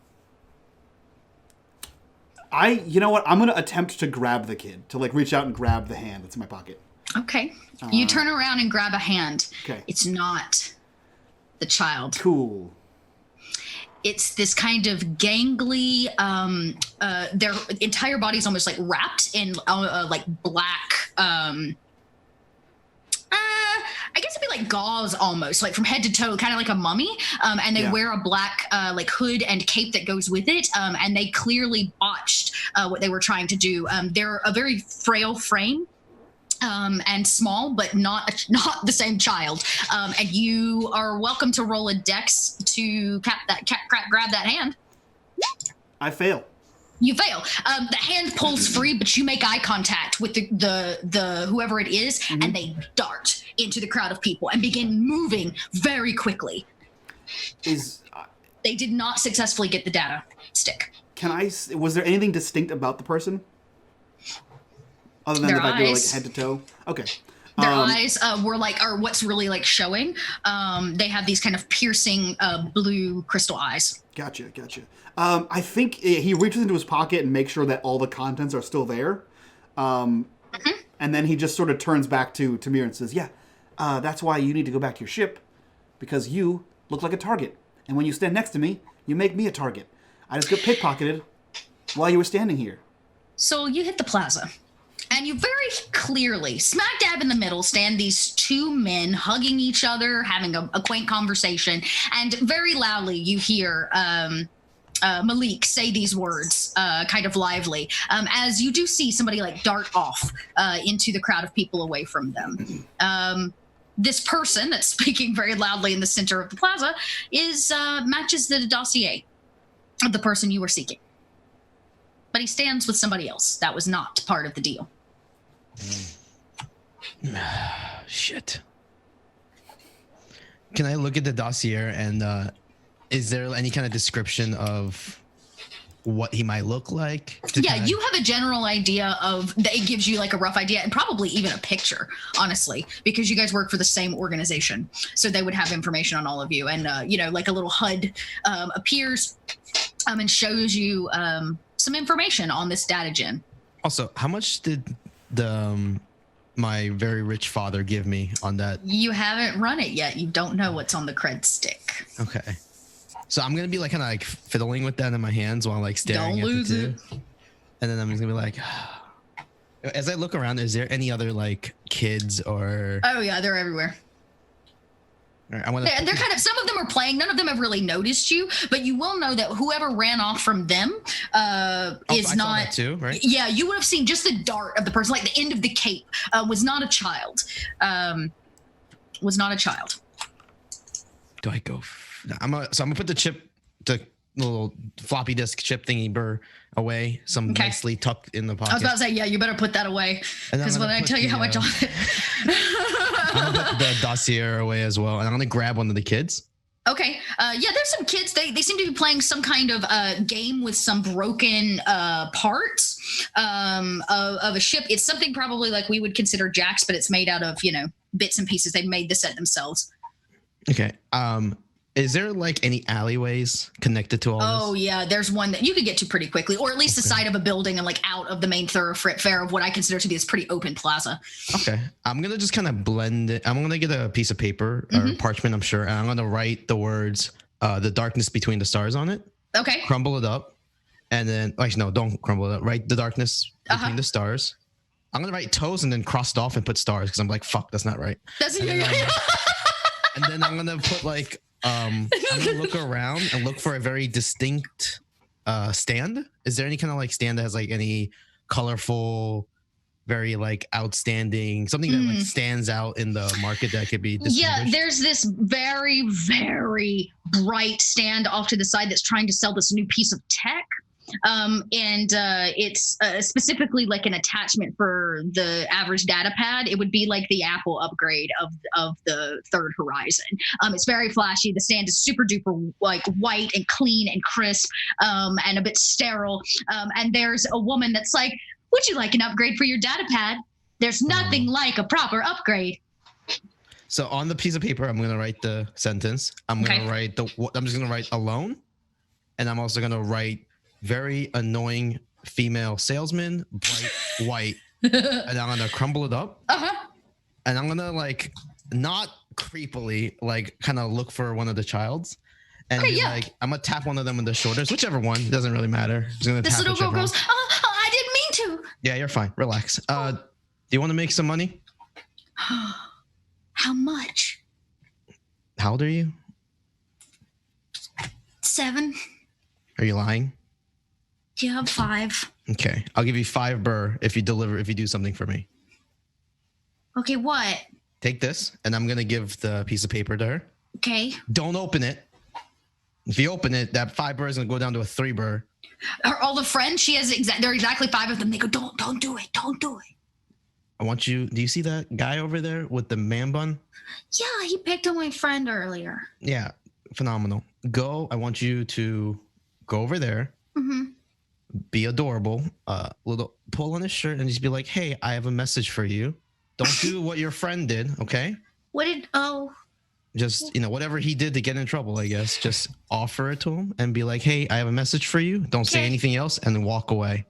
know what? I'm going to attempt to grab the kid, to like reach out and grab the hand that's in my pocket. Okay. You turn around and grab a hand. Okay. It's not the child. Cool. It's this kind of gangly, their entire body's almost like wrapped in like black, I guess it'd be like gauze almost, like from head to toe, kind of like a mummy. And they wear a black like hood and cape that goes with it. And they clearly botched what they were trying to do. They're a very frail frame. And small, but not the same child. And you are welcome to roll a dex to grab that hand. I fail. You fail. The hand pulls free, but you make eye contact with the whoever it is, and they dart into the crowd of people and begin moving very quickly. They did not successfully get the data stick. Was there anything distinct about the person? Other than their the fact they were like eyes. head to toe? Okay. Their eyes are what's really like showing. They have these kind of piercing blue crystal eyes. Gotcha. I think he reaches into his pocket and makes sure that all the contents are still there. And then he just sort of turns back to Tamir and says, that's why you need to go back to your ship, because you look like a target. And when you stand next to me, you make me a target. I just got pickpocketed while you were standing here. So you hit the plaza. And you very clearly, smack dab in the middle, stand these two men hugging each other, having a quaint conversation. And very loudly, you hear Malik say these words, kind of lively, as you do see somebody like dart off into the crowd of people away from them. This person that's speaking very loudly in the center of the plaza matches the dossier of the person you were seeking. But he stands with somebody else. That was not part of the deal. Shit. Can I look at the dossier and is there any kind of description of what he might look like? You have a general idea it gives you like a rough idea and probably even a picture, honestly, because you guys work for the same organization. So they would have information on all of you. And, like a little HUD appears and shows you some information on this data gen. Also, how much did my very rich father give me on that? You haven't run it yet. You don't know what's on the cred stick. Okay. So I'm gonna be like kind of like fiddling with that in my hands while like staring Don't at lose the it. two. And then I'm just gonna be like, as I look around, is there any other like kids or? Oh yeah, they're everywhere. They're kind of, some of them are playing. None of them have really noticed you, but you will know that whoever ran off from them is I not. saw that too, right? Yeah, you would have seen just the dart of the person, like the end of the cape, was not a child. Was not a child. Do I go? I'm gonna put the little floppy disk chip thingy burr away, nicely tucked in the pocket. I was about to say, yeah, you better put that away, because when I tell you how much on it. I'm gonna put the dossier away as well, and I'm gonna grab one of the kids. Okay. There's some kids. They seem to be playing some kind of game with some broken parts of a ship. It's something probably like we would consider jacks, but it's made out of, bits and pieces. They made the set themselves. Okay. Is there like any alleyways connected to all this? Oh, yeah. There's one that you could get to pretty quickly, or at least the side of a building and like out of the main thoroughfare of what I consider to be this pretty open plaza. Okay. I'm going to just kind of blend it. I'm going to get a piece of paper or parchment, I'm sure, and I'm going to write the words, the darkness between the stars on it. Okay. Crumble it up. And then, actually, no, don't crumble it up. Write the darkness between the stars. I'm going to write toes and then cross it off and put stars because I'm like, fuck, that's not right. And then I'm going to put like, I'm gonna look around and look for a very distinct stand. Is there any kind of like stand that has like any colorful, very like outstanding, something that like stands out in the market that could be distinguished? Yeah, there's this very, very bright stand off to the side that's trying to sell this new piece of tech. It's specifically like an attachment for the average data pad. It would be like the Apple upgrade of the third horizon. It's very flashy. The stand is super duper like white and clean and crisp, and a bit sterile. And there's a woman that's like, "Would you like an upgrade for your data pad? There's nothing like a proper upgrade." So on the piece of paper, I'm gonna write the sentence. I'm gonna write I'm just gonna write alone, and I'm also gonna write very annoying female salesman, bright white, and I'm gonna crumble it up. And I'm gonna like not creepily like kind of look for one of the childs, and be like, I'm gonna tap one of them in the shoulders, whichever one. It doesn't really matter. This little girl goes, I didn't mean to. Yeah, you're fine. Relax. Do you want to make some money? How much? How old are you? 7. Are you lying? Yeah, I'm 5. Okay, I'll give you 5 burr if you do something for me. Okay, what? Take this, and I'm gonna give the piece of paper to her. Okay. Don't open it. If you open it, that 5 burr is gonna go down to a 3 burr. All the friends she has, there are exactly 5 of them. They go, don't do it, don't do it. I want you. Do you see that guy over there with the man bun? Yeah, he picked on my friend earlier. Yeah, phenomenal. I want you to go over there. Be adorable. Little pull on his shirt and just be like, "Hey, I have a message for you. Don't do what your friend did, okay? Just, whatever he did to get in trouble, I guess. Just offer it to him and be like, hey, I have a message for you. Don't say anything else, and then walk away.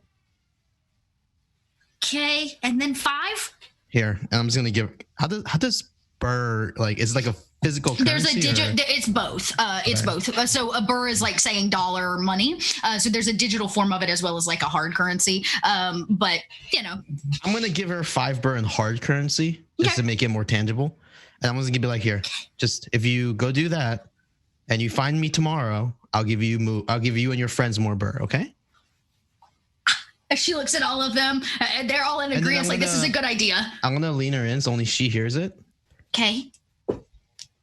Okay, and then 5? Here, and I'm just gonna give. How does burr, like, is it like a physical currency? There's a digit. It's both. It's both. So a burr is like saying dollar money. So there's a digital form of it as well as like a hard currency. But I'm gonna give her 5 burr in hard currency just to make it more tangible. And I'm just gonna be like, here, just if you go do that, and you find me tomorrow, I'll give you and your friends more burr. Okay? She looks at all of them. They're all in agreement. Like, this is a good idea. I'm gonna lean her in so only she hears it. Okay.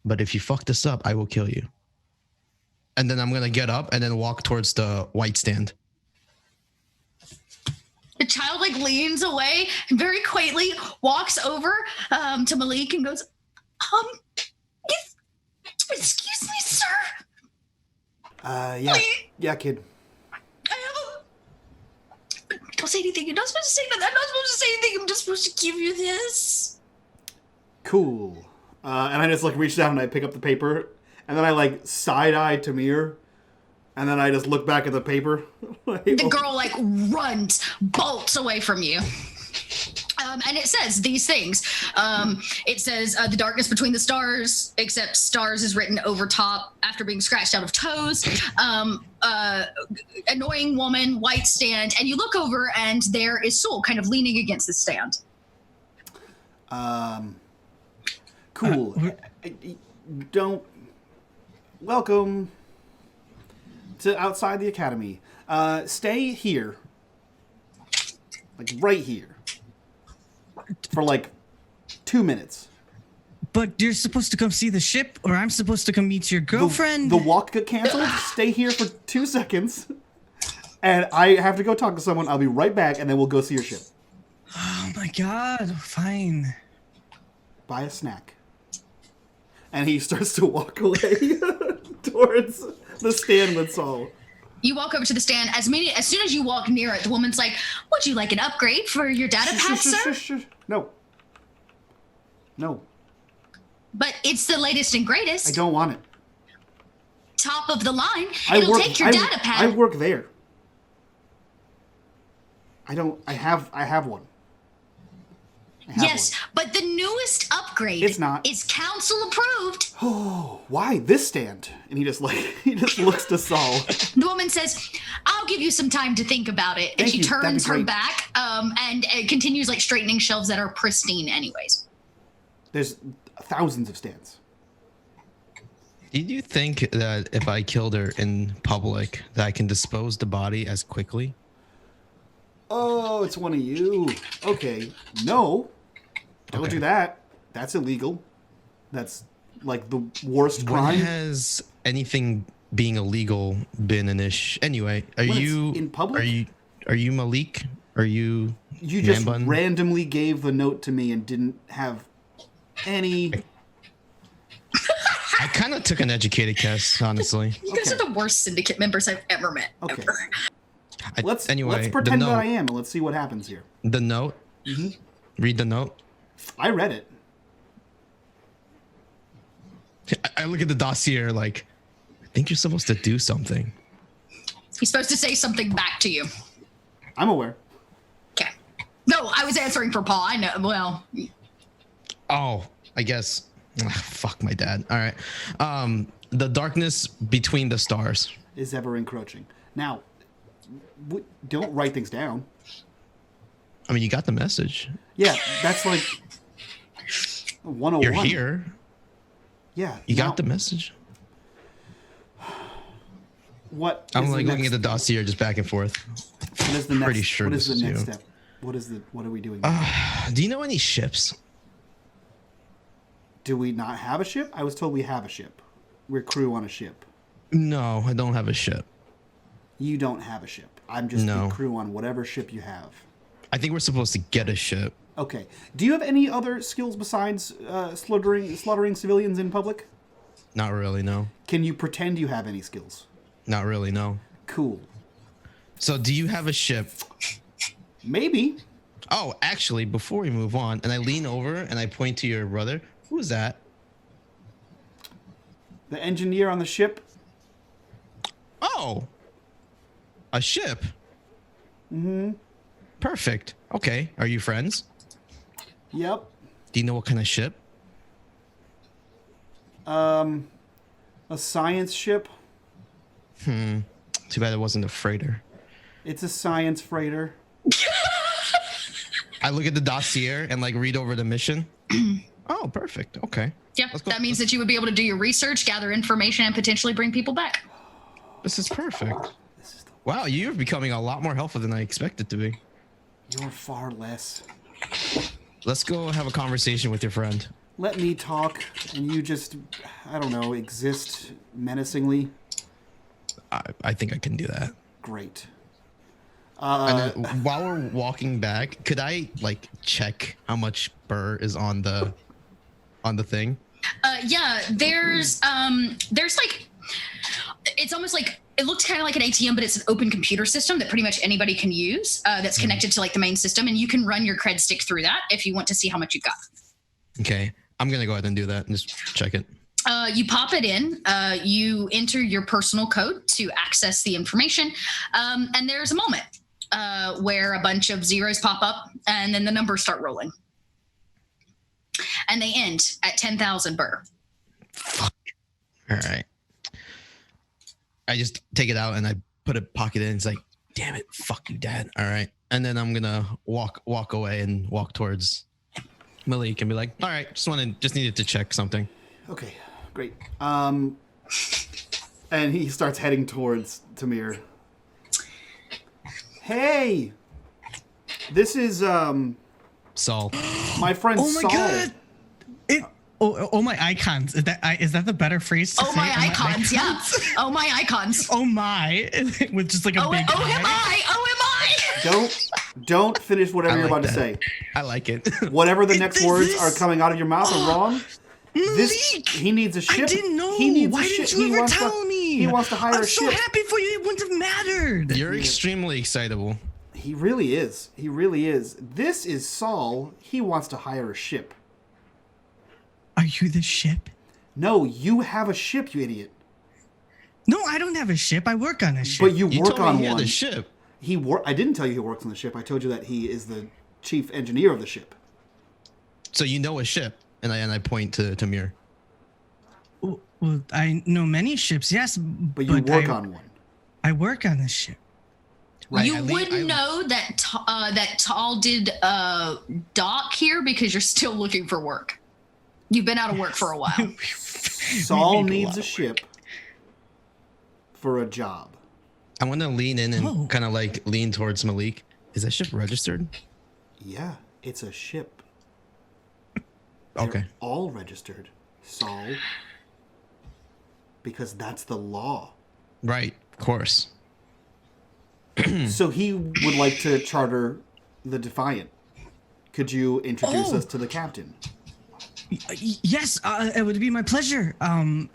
But if you fuck this up, I will kill you. And then I'm gonna get up and then walk towards the white stand. The child like leans away and very quaintly walks over to Malik and goes, excuse me, sir. Yeah. Please. Yeah, kid. Don't say anything. You're not supposed to say that. I'm not supposed to say anything. I'm just supposed to give you this. Cool. And I just like reach down and I pick up the paper, and then I like side-eye Tamir, and then I just look back at the paper. The girl like runs, bolts away from you. And it says these things. It says the darkness between the stars, except stars is written over top after being scratched out of toes. Annoying woman, white stand, and you look over and there is Soul kind of leaning against the stand. Cool. Welcome to outside the academy. Stay here. Like right here. For like 2 minutes. But you're supposed to come see the ship, or I'm supposed to come meet your girlfriend. The walk got canceled. Stay here for 2 seconds. And I have to go talk to someone. I'll be right back, and then we'll go see your ship. Oh my god. Fine. Buy a snack. And he starts to walk away towards the stand with Saul. You walk over to the stand. As soon as you walk near it, the woman's like, would you like an upgrade for your data pad, sir? No. No. But it's the latest and greatest. I don't want it. Top of the line. It'll take your data pad. I work there. I have one. Yes, but the newest upgrade is council approved. Oh, why this stand? And he just looks to Saul. The woman says, I'll give you some time to think about it. And she turns her back and continues like straightening shelves that are pristine anyways. There's thousands of stands. Did you think that if I killed her in public that I can dispose the body as quickly? Oh, it's one of you. Okay. No. Don't do that. That's illegal. That's like the worst crime. When has anything being illegal been an issue? Anyway, are you in public? Are you Malik? Are you? You just randomly gave the note to me and didn't have any. I kind of took an educated guess, honestly. You guys are the worst syndicate members I've ever met. Okay. Ever. Let's pretend that I am and let's see what happens here. The note? Mm-hmm. Read the note. I read it. I look at the dossier like, I think you're supposed to do something. He's supposed to say something back to you. I'm aware. Okay. No, I was answering for Paul. I know. Well. Oh, I guess. Fuck my dad. All right. The darkness between the stars is ever encroaching. Now, don't write things down. I mean, you got the message. Yeah, that's like 101. You're here. Yeah. You got the message. What? I'm like looking at the dossier just back and forth. What is the next? Pretty sure what is this the is next you. step? What are we doing? Do you know any ships? Do we not have a ship? I was told we have a ship. We're crew on a ship. No, I don't have a ship. You don't have a ship. I'm just the crew on whatever ship you have. I think we're supposed to get a ship. Okay. Do you have any other skills besides slaughtering civilians in public? Not really, no. Can you pretend you have any skills? Not really, no. Cool. So do you have a ship? Maybe. Oh, actually, before we move on, and I lean over and I point to your brother. Who is that? The engineer on the ship. Oh. A ship? Mm-hmm. Perfect. Okay. Are you friends? Yep. Do you know what kind of ship? A science ship. Too bad it wasn't a freighter. It's a science freighter. I look at the dossier and like read over the mission. Oh, perfect. Okay. Yeah, that means that you would be able to do your research, gather information, and potentially bring people back. This is perfect. Wow, you're becoming a lot more helpful than I expected to be. You're far less. Let's go have a conversation with your friend. Let me talk, and you just, I don't know, exist menacingly. I think I can do that. Great. And then while we're walking back, could I like check how much burr is on the thing? Yeah, there's like, it's almost like, it looks kind of like an ATM, but it's an open computer system that pretty much anybody can use that's connected to like the main system, and you can run your cred stick through that if you want to see how much you've got. Okay, I'm gonna go ahead and do that and just check it. You pop it in, you enter your personal code to access the information, and there's a moment where a bunch of zeros pop up, and then the numbers start rolling. And they end at 10,000 burr. Fuck. All right. I just take it out and I put a pocket in. It's like, damn it, fuck you, Dad. All right. And then I'm gonna walk away and walk towards Malik and be like, all right, just needed to check something. Okay, great. And he starts heading towards Tamir. Hey, this is Saul. my friend Oh my Saul. god! Oh my icons. Is that the better phrase to say? Oh my icons, yeah. Oh my icons. Oh my, with just like a big oh am I? Don't finish whatever you're like about to that. say. I like it. Whatever the next Is words this- are coming out of your mouth are wrong. Malik! He needs a ship. I didn't know. He needs Why a ship. didn't you He ever wants tell me? He wants to hire I'm a so ship. happy for you. It wouldn't have mattered. You're extremely excitable. He really is. He really is. This is Saul. He wants to hire a ship. Are you the ship? No, you have a ship, you idiot. No, I don't have a ship. I work on a ship. But you You work told on me he had one. a ship. I didn't tell you he works on the ship. I told you that he is the chief engineer of the ship. So you know a ship, and I point to Tamir. Well, I know many ships, yes, But you work on one. I work on a ship. Right, You I wouldn't know that that Tall did dock here because you're still looking for work. You've been out of work for a while. Saul We make a needs lot a of ship for a job. I want to lean in and kind of like lean towards Malik. Is that ship registered? Yeah, it's a ship. Okay. They're all registered, Saul. Because that's the law. Right. Of course. So he would like to charter the Defiant. Could you introduce us to the captain? Yes, it would be my pleasure.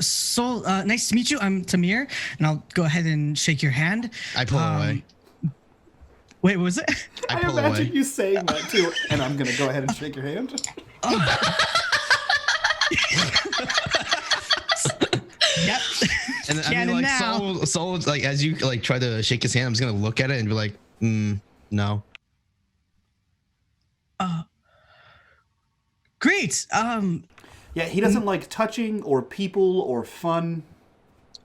So nice to meet you. I'm Tamir, and I'll go ahead and shake your hand. I pull away. Wait, what was it? I I pull imagine away. you saying that too. And I'm going to go ahead and shake your hand. Yep. And I mean, Canon like now. Soul, like as you like try to shake his hand, I'm just gonna look at it and be like, no. Great. Yeah, he doesn't like touching or people or fun.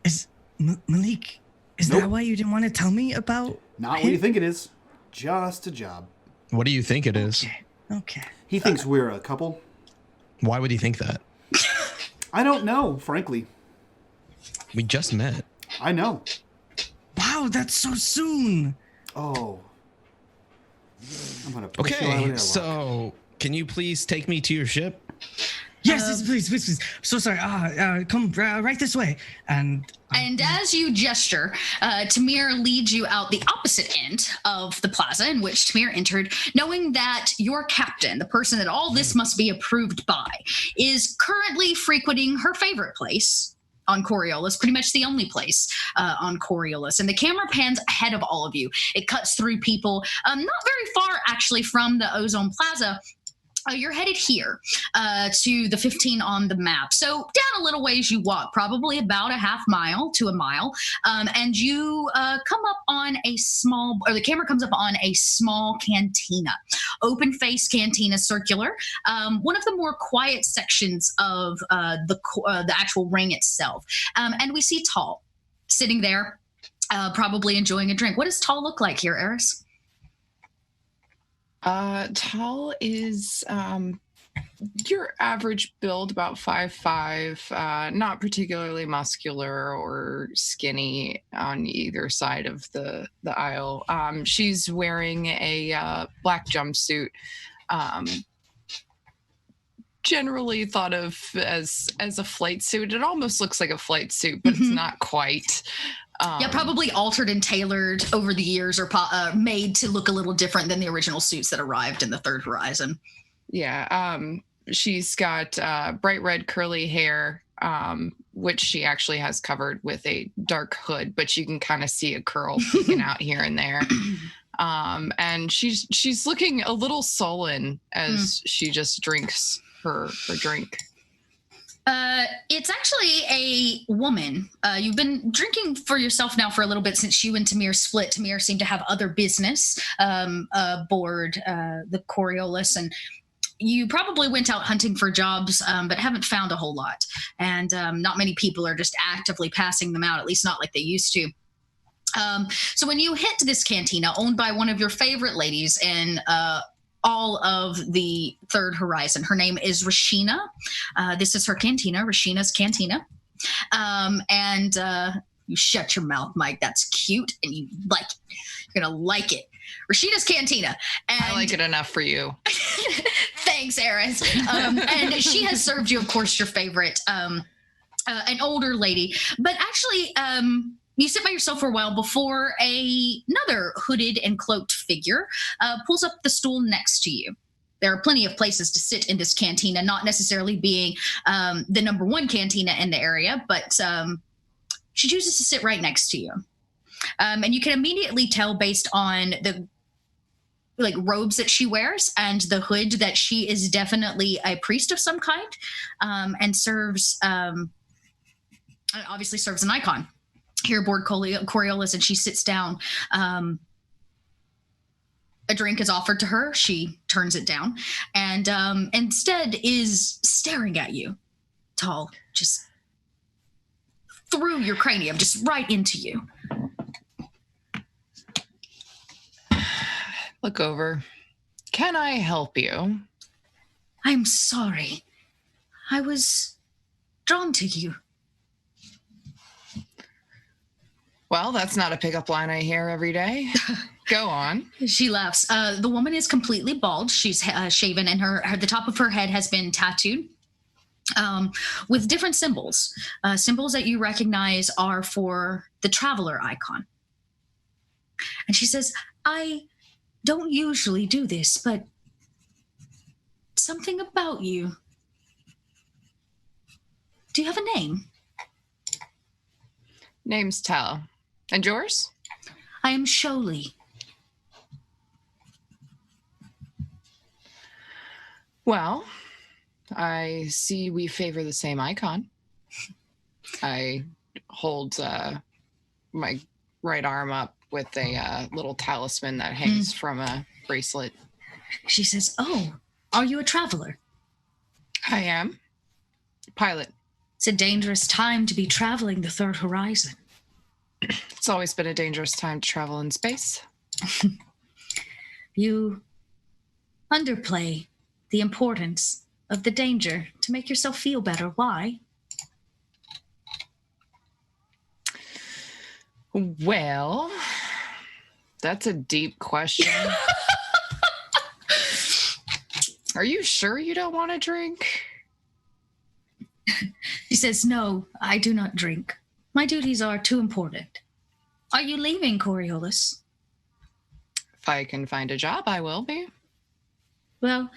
Is Malik? Is Nope. that why you didn't want to tell me about? Not him? what you think it is. Just a job. What do you think it is? Okay. He thinks we're a couple. Why would he think that? I don't know, frankly. We just met. I know. Wow, that's so soon. Oh. I'm gonna push you out of Okay, the so can you please take me to your ship? Yes, please. So sorry. Come right this way. And as you gesture, Tamir leads you out the opposite end of the plaza in which Tamir entered, knowing that your captain, the person that all this must be approved by, is currently frequenting her favorite place on Coriolis, pretty much the only place on Coriolis. And the camera pans ahead of all of you. It cuts through people, not very far actually from the Ozone Plaza. You're headed here to the 15 on the map. So down a little ways you walk, probably about a half mile to a mile, and you come up on a small, or the camera comes up on a small cantina, open face cantina, circular, one of the more quiet sections of the actual ring itself. And we see Tall sitting there, probably enjoying a drink. What does Tall look like here, Eris? Tall is your average build, about 5'5", not particularly muscular or skinny on either side of the aisle. She's wearing a black jumpsuit, generally thought of as a flight suit. It almost looks like a flight suit, but it's not quite. Yeah, probably altered and tailored over the years, or made to look a little different than the original suits that arrived in the Third Horizon. Yeah, she's got bright red curly hair, which she actually has covered with a dark hood, but you can kind of see a curl peeking out here and there. And she's looking a little sullen as she just drinks her drink. It's actually a woman. You've been drinking for yourself now for a little bit since you and Tamir split. Tamir seemed to have other business aboard the Coriolis, and you probably went out hunting for jobs, but haven't found a whole lot. And not many people are just actively passing them out, at least not like they used to. So when you hit this cantina, owned by one of your favorite ladies in all of the Third Horizon. Her name is Rashina. This is her cantina, Rashina's Cantina. And you shut your mouth, Mike. That's cute, and you like it. You're gonna like it. Rashina's Cantina. And I like it enough for you. Thanks, Eris. And she has served you, of course, your favorite, an older lady. But actually, you sit by yourself for a while before another hooded and cloaked figure pulls up the stool next to you. There are plenty of places to sit in this cantina, not necessarily being the number one cantina in the area, but she chooses to sit right next to you. And you can immediately tell based on the robes that she wears and the hood that she is definitely a priest of some kind, and serves, obviously serves an icon here aboard Coriolis, and she sits down. A drink is offered to her. She turns it down and instead is staring at you, Tall, just through your cranium, just right into you. Look over. Can I help you? I'm sorry. I was drawn to you. Well, that's not a pickup line I hear every day. Go on. She laughs. The woman is completely bald. She's shaven, and the top of her head has been tattooed with different symbols. Symbols that you recognize are for the traveler icon. And she says, I don't usually do this, but something about you. Do you have a name? Name's Tal. And yours? I am Sholey. Well, I see we favor the same icon. I hold my right arm up with a little talisman that hangs from a bracelet. She says, "Oh, are you a traveler?" I am. Pilot. It's a dangerous time to be traveling the third horizon. It's always been a dangerous time to travel in space. You underplay the importance of the danger to make yourself feel better. Why? Well, that's a deep question. Are you sure you don't want to drink? She says, "No, I do not drink. My duties are too important." Are you leaving, Coriolis? If I can find a job, I will be. Well,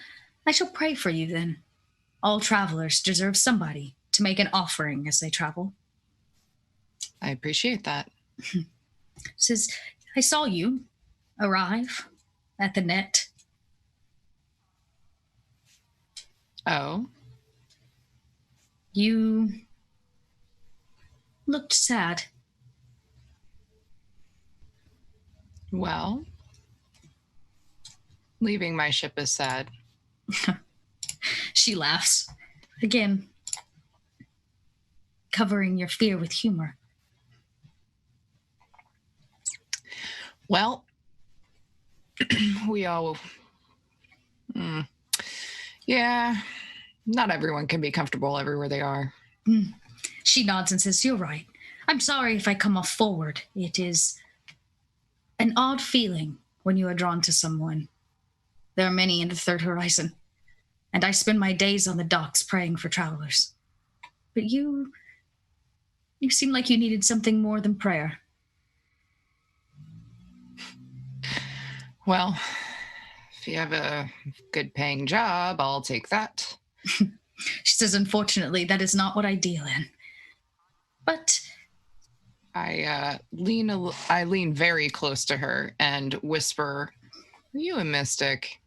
I shall pray for you then. All travelers deserve somebody to make an offering as they travel. I appreciate that. Says, "I saw you arrive at the net." Oh, You looked sad. well, leaving my ship is sad. She laughs. Again, covering your fear with humor. Well, we all... Yeah, not everyone can be comfortable everywhere they are. She nods and says, "You're right. I'm sorry if I come off forward. It is an odd feeling when you are drawn to someone. There are many in the third horizon, and I spend my days on the docks praying for travelers. But you seem like you needed something more than prayer." Well, if you have a good paying job, I'll take that. She says, "Unfortunately, that is not what I deal in. But I lean very close to her and whisper, "Are you a mystic?"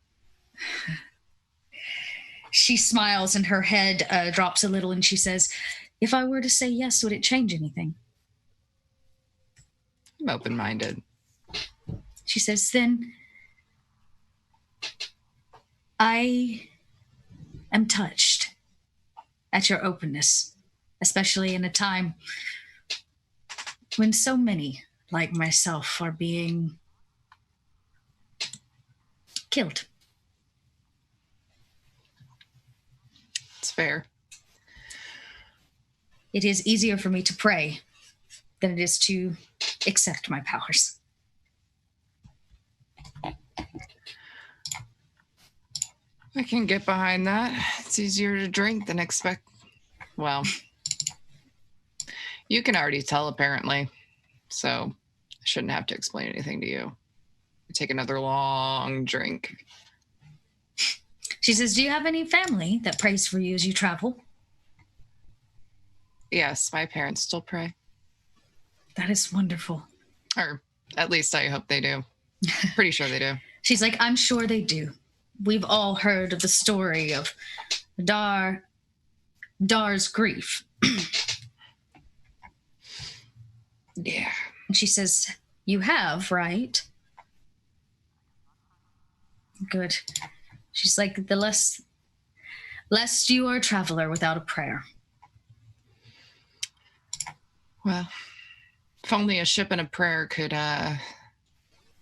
she smiles and her head drops a little and she says, "If I were to say yes, would it change anything?" I'm open-minded. She says, "Then I am touched at your openness, especially in a time when so many, like myself, are being killed." It's fair. It is easier for me to pray than it is to accept my powers. I can get behind that. It's easier to drink than expect. Well, you can already tell, apparently. So I shouldn't have to explain anything to you. Take another long drink. She says, "Do you have any family that prays for you as you travel?" Yes, my parents still pray. That is wonderful. Or at least I hope they do. Pretty sure they do. She's like, "I'm sure they do. We've all heard of the story of Dar's grief." Yeah. And she says, "You have, right?" Good. She's like, "The less you are a traveler without a prayer." Well, if only a ship and a prayer could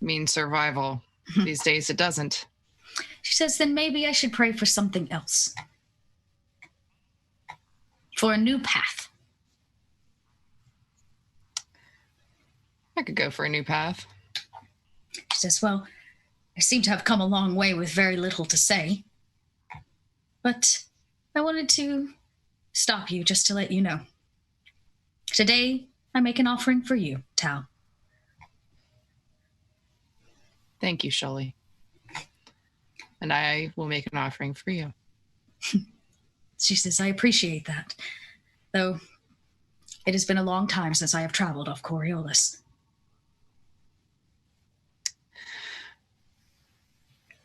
mean survival. These days it doesn't. She says, "Then maybe I should pray for something else. For a new path." I could go for a new path. She says, "Well, I seem to have come a long way with very little to say. But I wanted to stop you just to let you know. Today, I make an offering for you, Tao." Thank you, Shelley. And I will make an offering for you. She says, "I appreciate that. Though it has been a long time since I have traveled off Coriolis."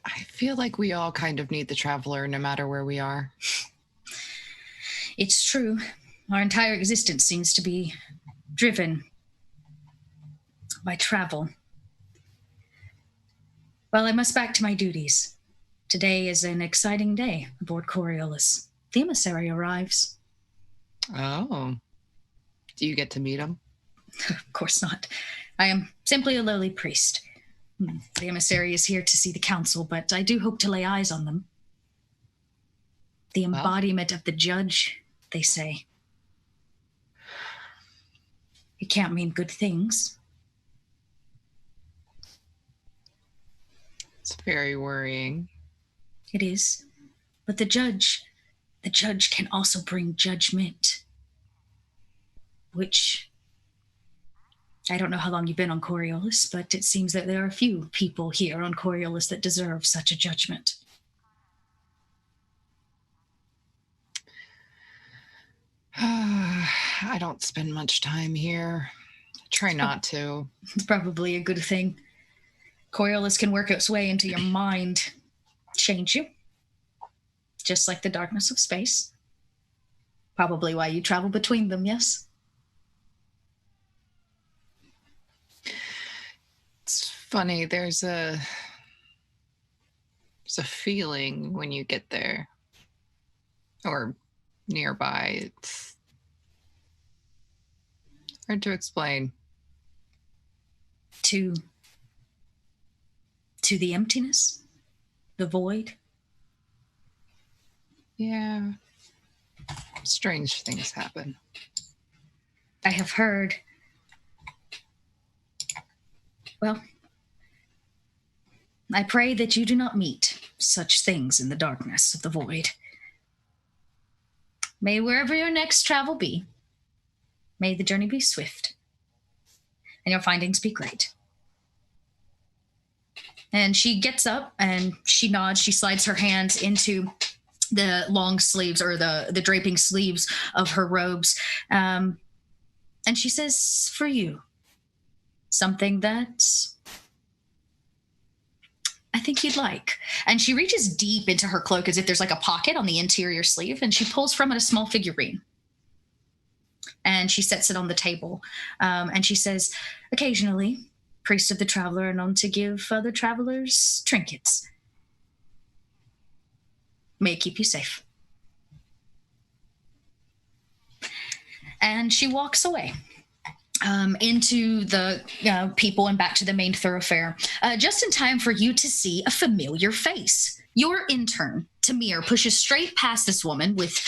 I feel like we all kind of need the traveler no matter where we are. It's true. Our entire existence seems to be driven by travel. Well, I must back to my duties. Today is an exciting day aboard Coriolis. The emissary arrives. Oh. Do you get to meet him? Of course not. I am simply a lowly priest. The emissary is here to see the council, but I do hope to lay eyes on them. The embodiment of the judge, they say. It can't mean good things. It's very worrying. It is. But the judge can also bring judgment. Which, I don't know how long you've been on Coriolis, but it seems that there are a few people here on Coriolis that deserve such a judgment. I don't spend much time here. I try not to. It's probably a good thing. Coriolis can work its way into your mind, change you, just like the darkness of space. Probably why you travel between them, yes? It's funny, there's a feeling when you get there or nearby. It's hard to explain. To the emptiness, the void. Yeah. Strange things happen. I have heard. Well, I pray that you do not meet such things in the darkness of the void. May wherever your next travel be, may the journey be swift, and your findings be great. And she gets up and she nods. She slides her hands into the long sleeves or the draping sleeves of her robes. And she says, for you, something that I think you'd like. And she reaches deep into her cloak as if there's like a pocket on the interior sleeve, and she pulls from it a small figurine. And she sets it on the table. And she says, occasionally, priests of the traveler are known to give other travelers trinkets. May it keep you safe. And she walks away into the people and back to the main thoroughfare, just in time for you to see a familiar face. Your intern, Tamir, pushes straight past this woman with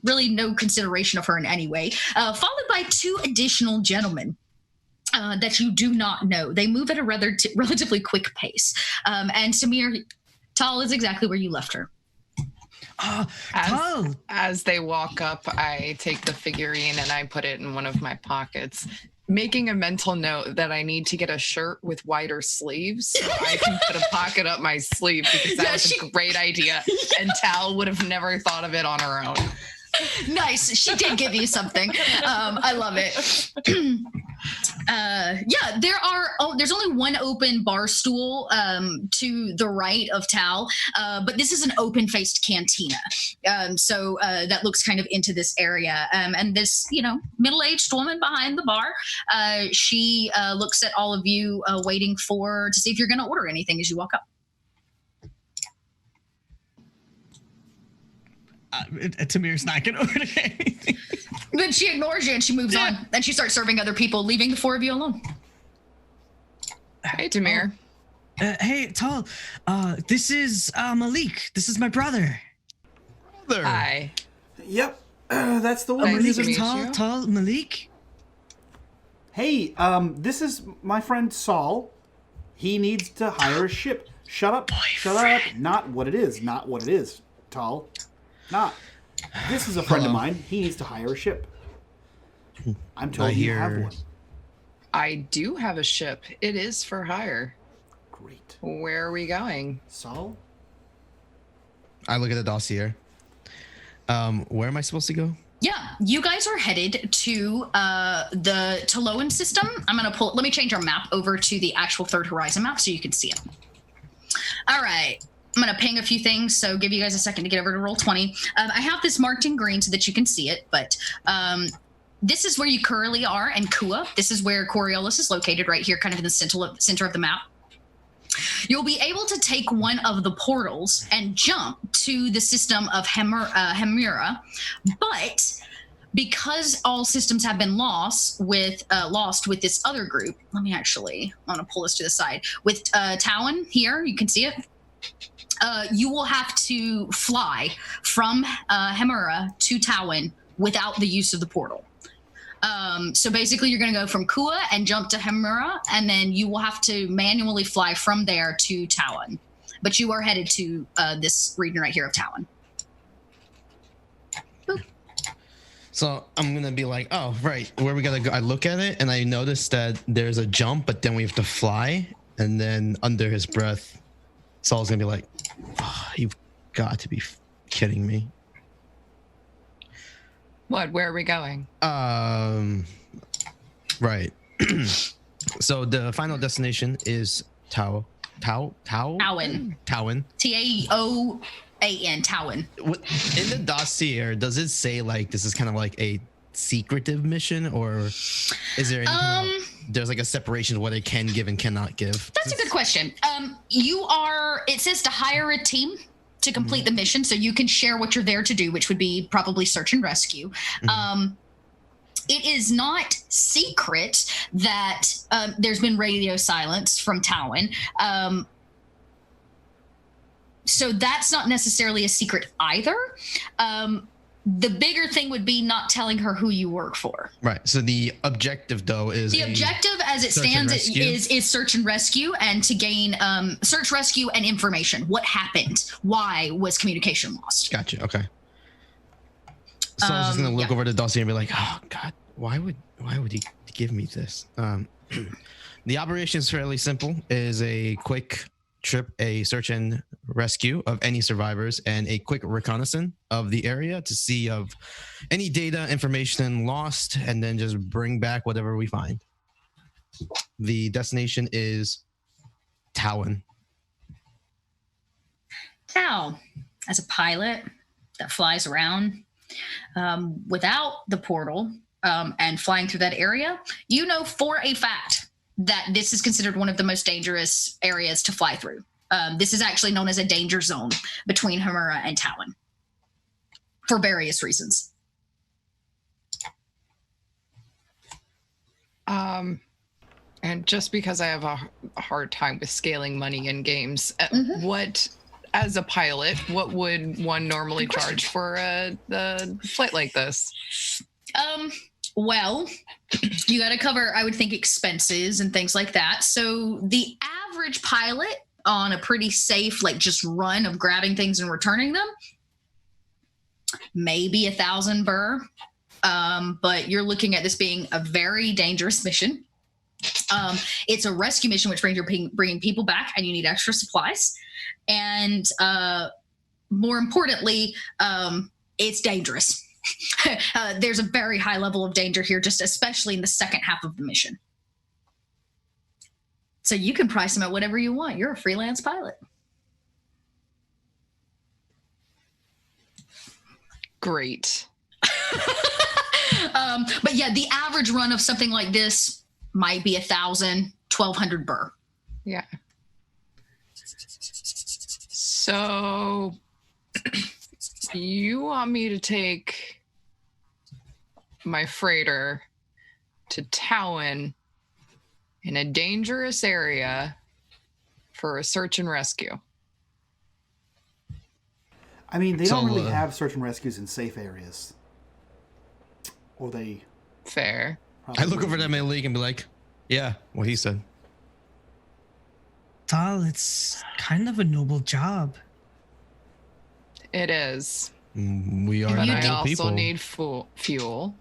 really no consideration of her in any way, followed by two additional gentlemen that you do not know. They move at a relatively quick pace. And Tamir, Tal is exactly where you left her. As they walk up, I take the figurine and I put it in one of my pockets, making a mental note that I need to get a shirt with wider sleeves so I can put a pocket up my sleeve, because that was a great idea. And Tal would have never thought of it on her own. Nice. She did give you something. I love it. There's only one open bar stool to the right of Tal, but this is an open-faced cantina. So that looks kind of into this area. And this, middle-aged woman behind the bar, she looks at all of you waiting to see if you're going to order anything as you walk up. Tamir's not going to order anything. Then she ignores you and she moves on. And she starts serving other people, leaving the four of you alone. Hey, Tamir. Hey, Tal. This is Malik. This is my brother. Hi. Yep, that's the one. Nice to meet Malik, you. Tal, Malik. Hey, this is my friend Saul. He needs to hire a ship. Shut up. Shut up. Not what it is. Not what it is, Tal. Not. This is a friend of mine. He needs to hire a ship. I'm told you have one. I do have a ship. It is for hire. Great. Where are we going? Saul? I look at the dossier. Where am I supposed to go? Yeah, you guys are headed to the Taoan system. Let me change our map over to the actual Third Horizon map so you can see it. All right. I'm going to ping a few things, so give you guys a second to get over to roll 20. I have this marked in green so that you can see it, but this is where you currently are, and Kua. This is where Coriolis is located, right here, kind of in the center of the map. You'll be able to take one of the portals and jump to the system of Hemira, but because all systems have been lost with this other group, I want to pull this to the side. With Taoan here, you can see it. You will have to fly from Hemira to Taoan without the use of the portal. So basically, you're going to go from Kua and jump to Hemira, and then you will have to manually fly from there to Taoan. But you are headed to this region right here of Taoan. Boop. So I'm going to be like, oh, right, where we got to go? I look at it, and I notice that there's a jump, but then we have to fly. And then under his breath, Saul's going to be like, oh, you've got to be kidding me. What? Where are we going? Right. So the final destination is Taoan. Taoan. Taoan. Taoan. Taoan. In the dossier, does it say like this is kind of like a secretive mission, or is there any there's like a separation of what it can give and cannot give? That's a good question. It says to hire a team to complete the mission, so you can share what you're there to do, which would be probably search and rescue. It is not secret that there's been radio silence from Taoan. So that's not necessarily a secret either. The bigger thing would be not telling her who you work for. Right. So the objective, though, is the objective as it stands is search and rescue, and to gain search, rescue, and information. What happened? Why was communication lost? Gotcha. Okay. So I was just gonna look over the dossier and be like, oh God, why would he give me this? The operation is fairly simple. It is a quick trip, a search and rescue of any survivors, and a quick reconnaissance of the area to see of any data, information lost, and then just bring back whatever we find. The destination is Taoan. Tao, as a pilot that flies around without the portal and flying through that area, you know for a fact that this is considered one of the most dangerous areas to fly through. This is actually known as a danger zone between Hemira and Taoan for various reasons. And just because I have a hard time with scaling money in games, what, as a pilot, what would one normally charge for the flight like this? Well, you got to cover, I would think, expenses and things like that. So the average pilot on a pretty safe, like just run of grabbing things and returning them, maybe 1,000 burr. But you're looking at this being a very dangerous mission. It's a rescue mission, which brings you're bringing people back, and you need extra supplies. And more importantly, it's dangerous. There's a very high level of danger here, just especially in the second half of the mission. So you can price them at whatever you want. You're a freelance pilot. Great. But yeah, the average run of something like this might be 1,000, 1,200 burr. Yeah. So you want me to take my freighter to Taoan in a dangerous area for a search and rescue? I mean, they don't really have search and rescues in safe areas. Or they... Fair. I look over at Malik and be like, yeah, what he said. Tal, it's kind of a noble job. It is. We are But I noble also people. need fuel.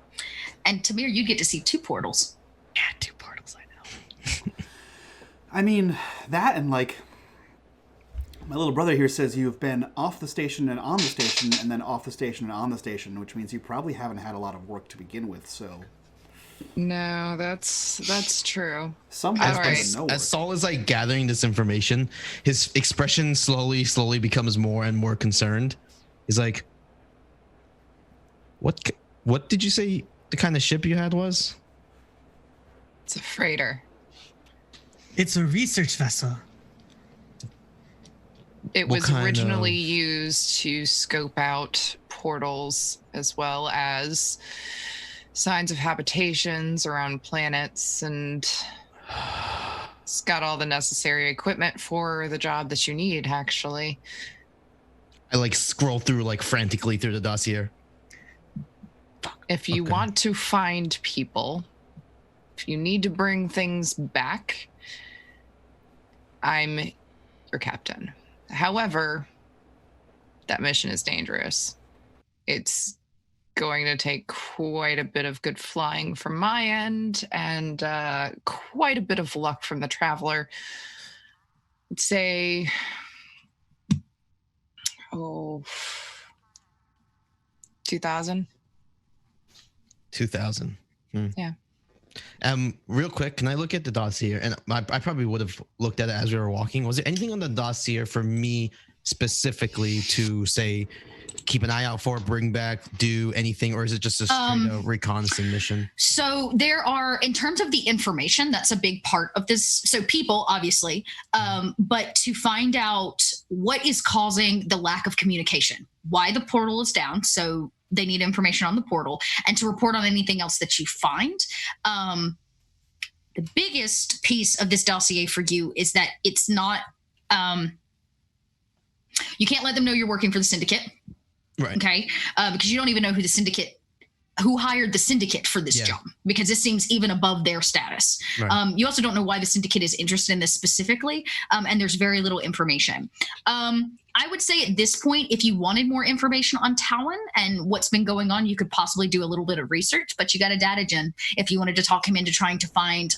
And Tamir, you get to see 2 portals. Yeah, 2 portals, I know. I mean, that and like... My little brother here says you've been off the station and on the station, and then off the station and on the station, which means you probably haven't had a lot of work to begin with, so... No, that's true. Somehow All right. As Saul is like gathering this information, his expression slowly becomes more and more concerned. He's like, what did you say the kind of ship you had was? It's a freighter. It's a research vessel. It What was kind originally of- used to scope out portals as well as signs of habitations around planets, and it's got all the necessary equipment for the job that you need, actually. I like scroll through like frantically through the dossier. If you Okay. want to find people, if you need to bring things back, I'm your captain. However, that mission is dangerous. It's going to take quite a bit of good flying from my end and quite a bit of luck from the traveler. I'd say, 2,000. 2,000. Yeah. Real quick, can I look at the dossier? And I probably would have looked at it as we were walking. Was there anything on the dossier for me specifically to say, keep an eye out for, bring back, do anything, or is it just a straight up reconnaissance mission? So there are, in terms of the information, that's a big part of this. So people, obviously, but to find out what is causing the lack of communication, why the portal is down. So they need information on the portal, and to report on anything else that you find. The biggest piece of this dossier for you is that it's not, you can't let them know you're working for the syndicate. Right. Okay. Because you don't even know who hired the syndicate for this job, because this seems even above their status. Right. You also don't know why the syndicate is interested in this specifically. And there's very little information. I would say at this point, if you wanted more information on Taoan and what's been going on, you could possibly do a little bit of research, but you got a data gen if you wanted to talk him into trying to find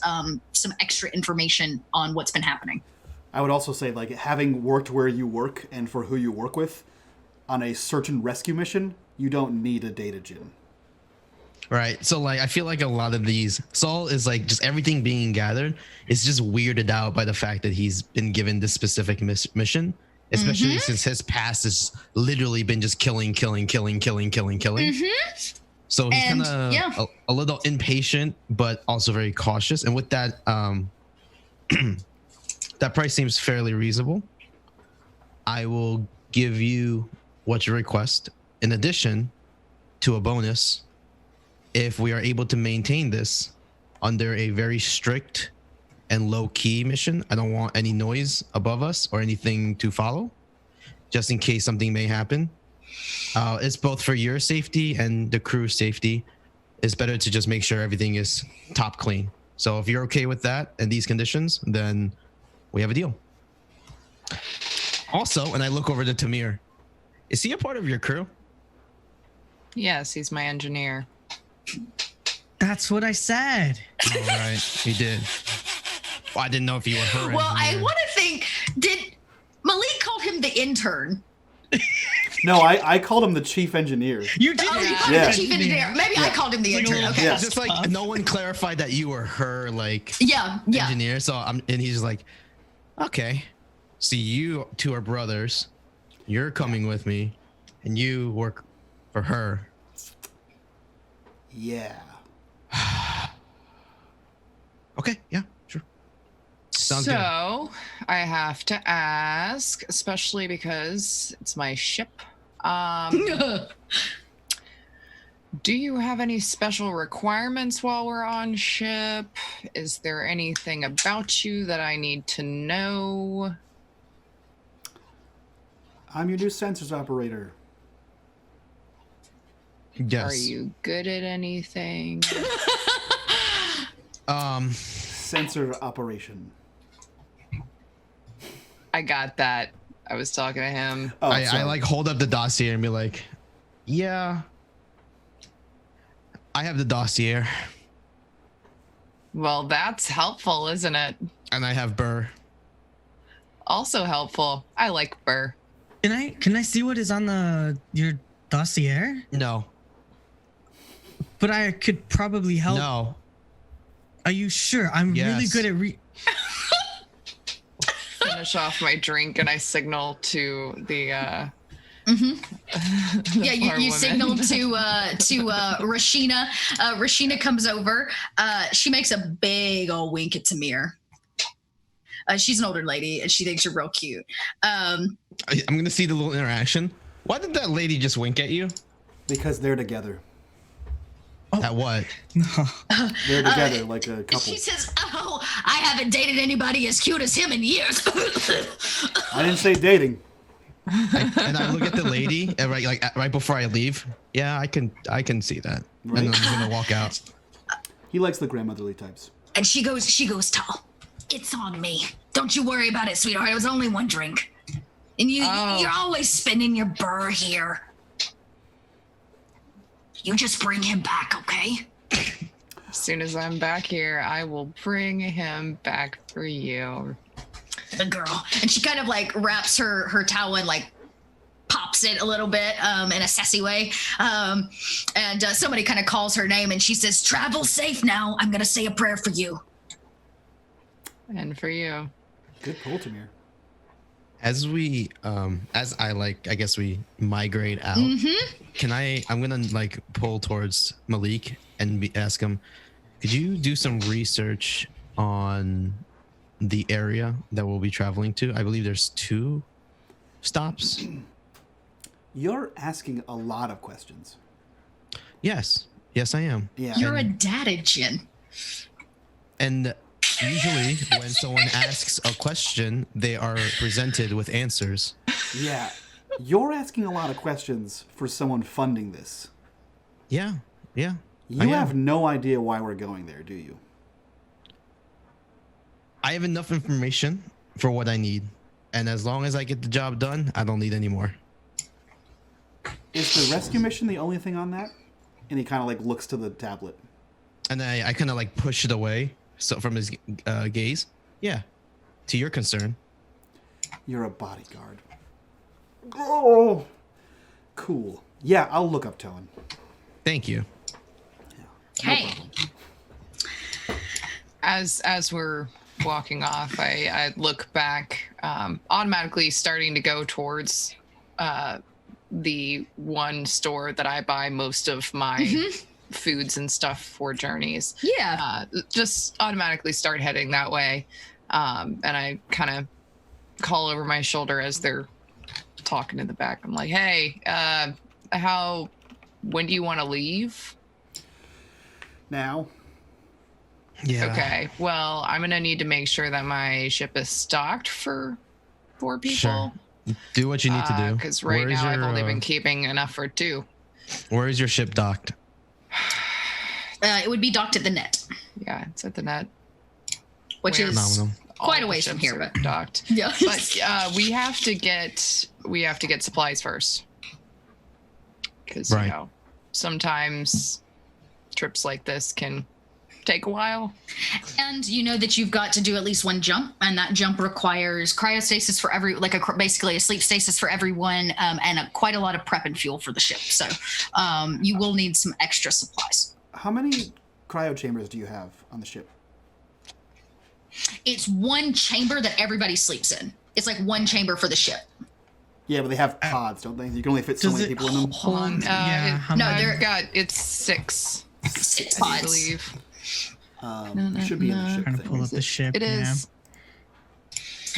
some extra information on what's been happening. I would also say, like, having worked where you work and for who you work with on a search and rescue mission, you don't need a data gen. Right. So like I feel like a lot of these Saul is like just everything being gathered is just weirded out by the fact that he's been given this specific mission, especially since his past has literally been just killing. So he's kind of a little impatient, but also very cautious. And with that, that price seems fairly reasonable. I will give you what you request in addition to a bonus if we are able to maintain this under a very strict and low-key mission. I don't want any noise above us or anything to follow, just in case something may happen. It's both for your safety and the crew's safety. It's better to just make sure everything is top clean. So if you're okay with that and these conditions, then we have a deal. Also, and I look over to Tamir, is he a part of your crew? Yes, he's my engineer. That's what I said. All right, he did. Well, I didn't know if you were her. Well, I engineer. want to think, did Malik called him the intern? No, I called him the chief engineer. You did. Oh, you Yeah. called him Yeah. the chief engineer. Maybe I called him the It's like a intern. little- Okay. Yeah. It's just like no one clarified that you were her like Yeah. engineer. So and he's just like, okay, so you two are brothers. You're coming with me, and you work for her. Yeah. Okay, yeah, sure. Sounds good. So I have to ask, especially because it's my ship. Do you have any special requirements while we're on ship? Is there anything about you that I need to know? I'm your new sensors operator. Yes. Are you good at anything? Sensor operation. I got that. I was talking to him. Oh, I sorry. like hold up the dossier and be like, yeah, I have the dossier, Well, that's helpful, isn't it? and I have Burr. Also helpful. I like Burr. Can I see what is on your dossier? No, But I could probably help. no, Are you sure? I'm really Yes. good at Finish off my drink and I signal to the Yeah, you woman. signal to Rashina. Rashina comes over. She makes a big old wink at Tamir. She's an older lady and she thinks you're real cute. I'm gonna see the little interaction. Why did that lady just wink at you? Because they're together. At what? They're together like a couple. She says, "Oh, I haven't dated anybody as cute as him in years." I didn't say dating. And I look at the lady and right before I leave. Yeah, I can see that. Right. And I'm gonna walk out. He likes the grandmotherly types. And she goes tall. It's on me. Don't you worry about it, sweetheart. It was only one drink. And you're always spending your burr here. You just bring him back, okay? As soon as I'm back here, I will bring him back for you. The girl. And she kind of like wraps her towel and like pops it a little bit in a sassy way. And somebody kind of calls her name and she says, "Travel safe now. I'm going to say a prayer for you." And for you. Good pull, Tamir. As we I guess we migrate out. I'm gonna like pull towards Malik and ask him, could you do some research on the area that we'll be traveling to? I believe there's 2 stops. You're asking a lot of questions. Yes, I am. Yeah. You're a dadagen. And usually when someone asks a question, they are presented with answers. Yeah. You're asking a lot of questions for someone funding this. Yeah. You have no idea why we're going there, do you? I have enough information for what I need. And as long as I get the job done, I don't need any more. Is the rescue mission the only thing on that? And he kind of like looks to the tablet. And I kind of like push it away from his gaze. Yeah. To your concern. You're a bodyguard. Oh, cool. Yeah, I'll look up Taoan. Thank you. Hey. As we're walking off, I look back, automatically starting to go towards the one store that I buy most of my foods and stuff for journeys. Yeah. Just automatically start heading that way. And I kind of call over my shoulder as they're talking in the back. I'm like, "Hey, when do you want to leave?" Now. Yeah. Okay. Well, I'm going to need to make sure that my ship is stocked for 4 people. Sure. Do what you need to do. Because right Where is now I've your, only been keeping enough for 2. Where is your ship docked? It would be docked at the net, Yeah, it's at the net. which Where- is Phenomenal. quite All a ways the from ships here, are but docked. yeah. But we have to get supplies first. Because Right. sometimes trips like this can take a while. And you know that you've got to do at least one jump, and that jump requires cryostasis for basically a sleep stasis for everyone, and quite a lot of prep and fuel for the ship. So you will need some extra supplies. How many cryo chambers do you have on the ship? It's one chamber that everybody sleeps in. It's like one chamber for the ship. Yeah, but they have pods, don't they? You can only fit so Does many it people in them. hold? Yeah. how no, many- they're- It's 6, Six I pods. believe. It should be in the ship Trying to thing. pull up the ship. It is.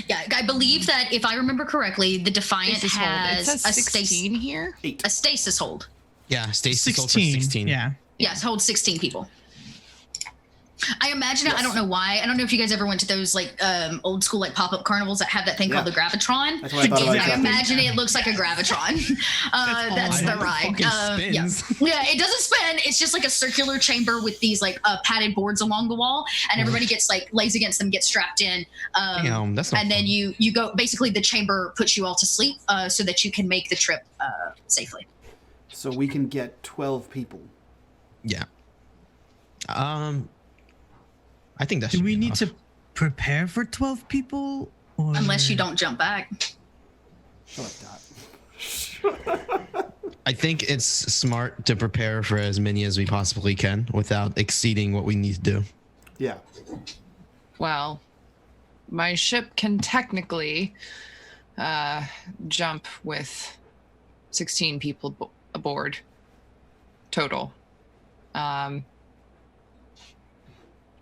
Yeah, I believe that if I remember correctly, the Defiant Stasis hold. It has says a 16 here. a stasis hold. Yeah, Stacy sold for 16. 16. Yeah. Yes, holds 16 people. I imagine it. I don't know why. I don't know if you guys ever went to those like old school like pop-up carnivals that have that thing called the Gravitron. That's what I thought about I exactly. imagine it looks like a Gravitron. That's the ride. Yeah. Yeah, it doesn't spin. It's just like a circular chamber with these like padded boards along the wall, and everybody gets like lays against them, gets strapped in. Damn, that's not and then fun. you go. Basically, the chamber puts you all to sleep so that you can make the trip safely. So we can get 12 people. Yeah. I think that Do should we be need enough. to prepare for 12 people? Or... Unless you don't jump back. Shut up, Dot. I think it's smart to prepare for as many as we possibly can without exceeding what we need to do. Yeah. Well, my ship can technically jump with 16 people aboard total.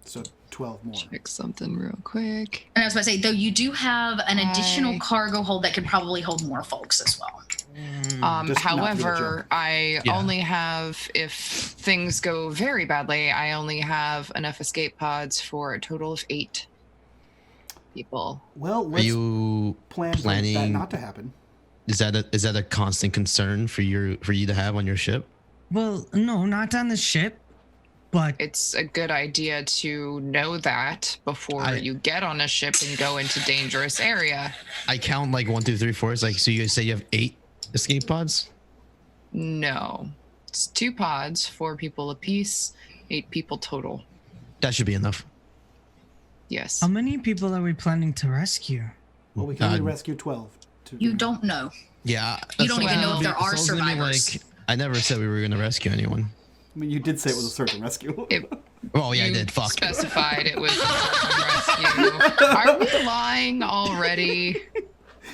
So 12 more. Check something real quick. And I was about to say, though, you do have an additional cargo hold that could probably hold more folks as well. Just not to be a However, jerk. I Yeah. only have, if things go very badly, I only have enough escape pods for a total of 8 people. Well, Are let's you plan for that planning? not to happen. Is that a constant concern for you to have on your ship? Well, no, not on the ship, but It's a good idea to know that before you get on a ship and go into dangerous area. I count like 1, 2, 3, 4. It's like, so you guys say you have 8 escape pods? No. It's 2 pods, 4 people apiece, 8 people total. That should be enough. Yes. how many people are we planning to rescue? Well, we can only rescue 12. You don't know. Yeah. You don't even know if there So are it's gonna be survivors. Like, I never said we were going to rescue anyone. I mean, you did say it was a search and rescue. Oh, yeah, I You did. Fuck. Specified it was a search and rescue. Are we lying already?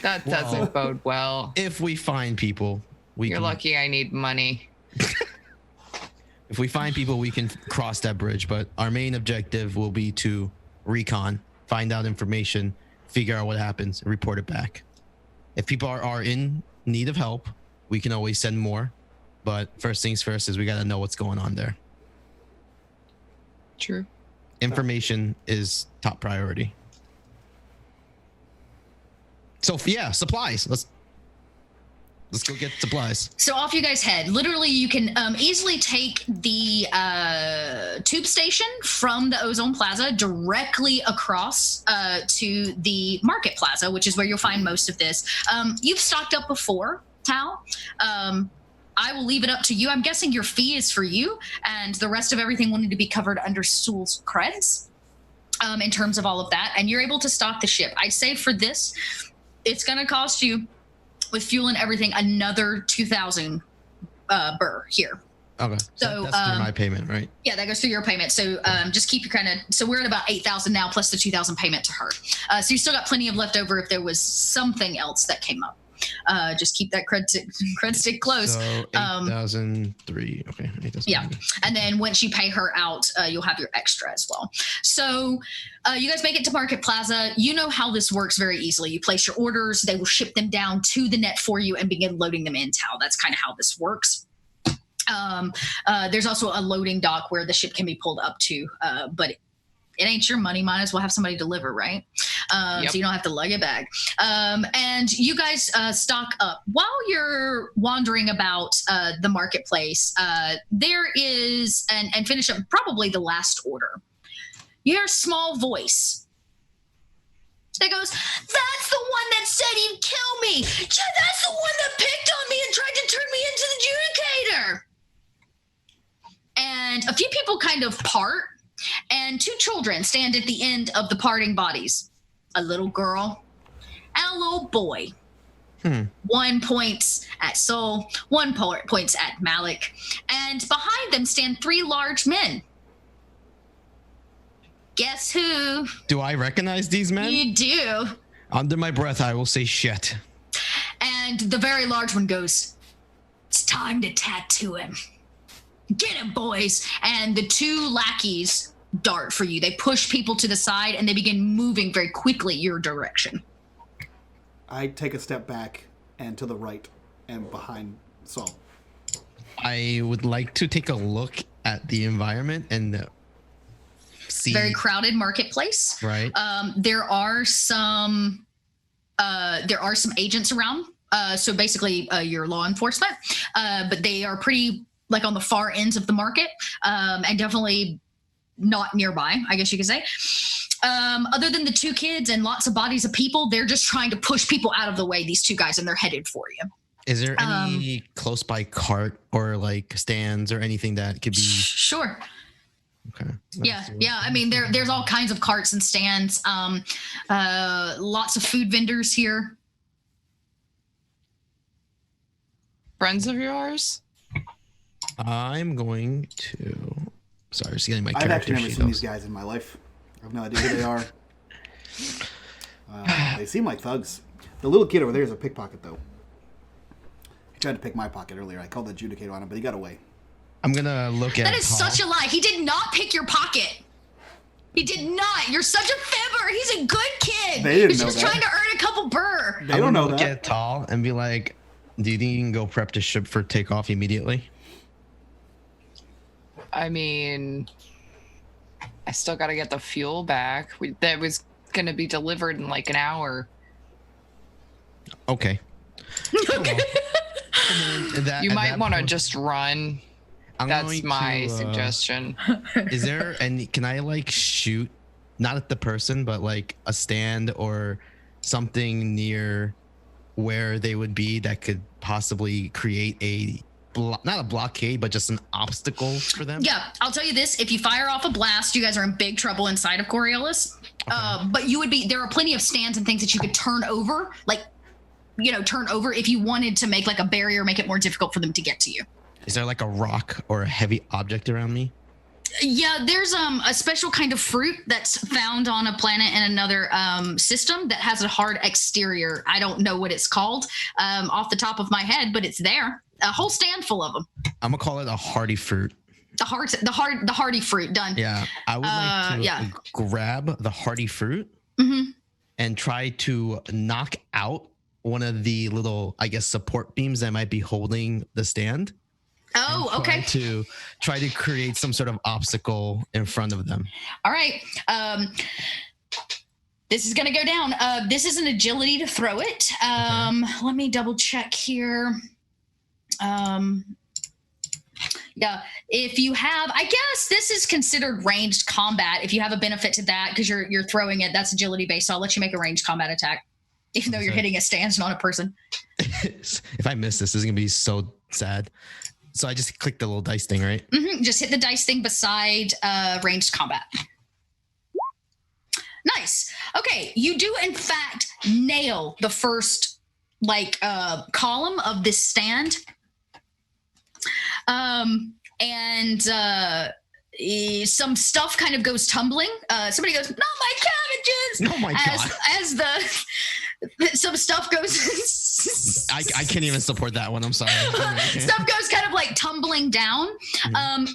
That doesn't Well, bode well. If we find people, You're lucky I need money. If we find people, we can cross that bridge. But our main objective will be to recon, find out information, figure out what happens, and report it back. If people are in need of help, we can always send more. But first things first is we got to know what's going on there. True. Information is top priority. So yeah, supplies. Let's go get supplies. So off you guys head. Literally, you can easily take the tube station from the Ozone Plaza directly across to the Market Plaza, which is where you'll find most of this. You've stocked up before, Tao. I will leave it up to you. I'm guessing your fee is for you, and the rest of everything will need to be covered under Soul's creds in terms of all of that. And you're able to stock the ship. I'd say for this, it's going to cost you, with fuel and everything, another 2,000 burr here. Okay. So, that's through my payment, right? Yeah, that goes through your payment. So just keep your kind of, so we're at about 8,000 now plus the 2,000 payment to her. So you still got plenty of leftover if there was something else that came up. Just keep that cred stick close. So 8,003. Okay. 8,000. Yeah. And then once you pay her out, you'll have your extra as well. So you guys make it to Market Plaza. You know how this works very easily. You place your orders. They will ship them down to the net for you and begin loading them in, Tao. That's kind of how this works. There's also a loading dock where the ship can be pulled up to, but it ain't your money. Might as well have somebody deliver, right? Yep. So you don't have to lug it back. And you guys stock up. While you're wandering about the marketplace, there is, and finish up probably the last order, you hear a small voice that goes, "That's the one that said he'd kill me. Yeah, that's the one that picked on me and tried to turn me into the adjudicator." And a few people kind of part, and 2 children stand at the end of the parting bodies. A little girl and a little boy. One points at Soul, one points at Malik, and behind them stand 3 large men. Guess who? Do I recognize these men? You do. Under my breath, I will say shit. And the very large one goes, "It's time to tattoo him. Get him, boys." And the 2 lackeys dart for you. They push people to the side and they begin moving very quickly your direction. I take a step back and to the right and behind Saul. I would like to take a look at the environment and see. Very crowded marketplace. Right. There are some agents around. So basically your law enforcement, but they are pretty like on the far ends of the market, and definitely not nearby, I guess you could say. Other than the 2 kids and lots of bodies of people, they're just trying to push people out of the way, these 2 guys, and they're headed for you. Is there any close by cart or like stands or anything that could be? Sure. Okay. Yeah. I mean, there's all kinds of carts and stands. Lots of food vendors here. Friends of yours? I'm going to Sorry, just getting my I've character actually never sheet seen up. these guys in my life. I have no idea who they are. They seem like thugs. The little kid over there is a pickpocket, though. He tried to pick my pocket earlier. I called the adjudicator on him, but he got away. I'm gonna look at. That is Paul. such a lie. He did not pick your pocket. He did not. You're such a fibber. He's a good kid. They didn't He's know just that. trying to earn a couple burr. They I'm don't gonna know look that. at Tall and be like, "Do you think you can go prep the ship for takeoff immediately?" I mean, I still got to get the fuel back. That was going to be delivered in like an hour. Okay. You might want to just run. I'm That's going my to, suggestion. Is there any? Can I like shoot, not at the person, but like a stand or something near where they would be that could possibly create a not a blockade, but just an obstacle for them? Yeah, I'll tell you this. If you fire off a blast, you guys are in big trouble inside of Coriolis. But you would be, there are plenty of stands and things that you could turn over, like, turn over if you wanted to make like a barrier, make it more difficult for them to get to you. Is there like a rock or a heavy object around me? Yeah, there's a special kind of fruit that's found on a planet in another system that has a hard exterior. I don't know what it's called off the top of my head, but it's there. A whole stand full of them. I'm gonna call it a hardy fruit. The hardy fruit. Done. Yeah, I would like to grab the hardy fruit and try to knock out one of the little, I guess, support beams that might be holding the stand. Oh, okay. Try to create some sort of obstacle in front of them. All right. This is going to go down. This is an agility to throw it. Let me double check here. Yeah, if you have, I guess this is considered ranged combat. If you have a benefit to that, because you're throwing it, that's agility based. So I'll let you make a ranged combat attack, even though you're hitting a stance, not a person. If I miss this is going to be so sad. So I just click the little dice thing, right? Just hit the dice thing beside ranged combat. Nice. Okay, you do in fact nail the first column of this stand. And some stuff kind of goes tumbling. Somebody goes, "No, my cabbages!" Oh my god! As some stuff goes. I can't even support that one. I'm sorry. Stuff goes kind of like tumbling down.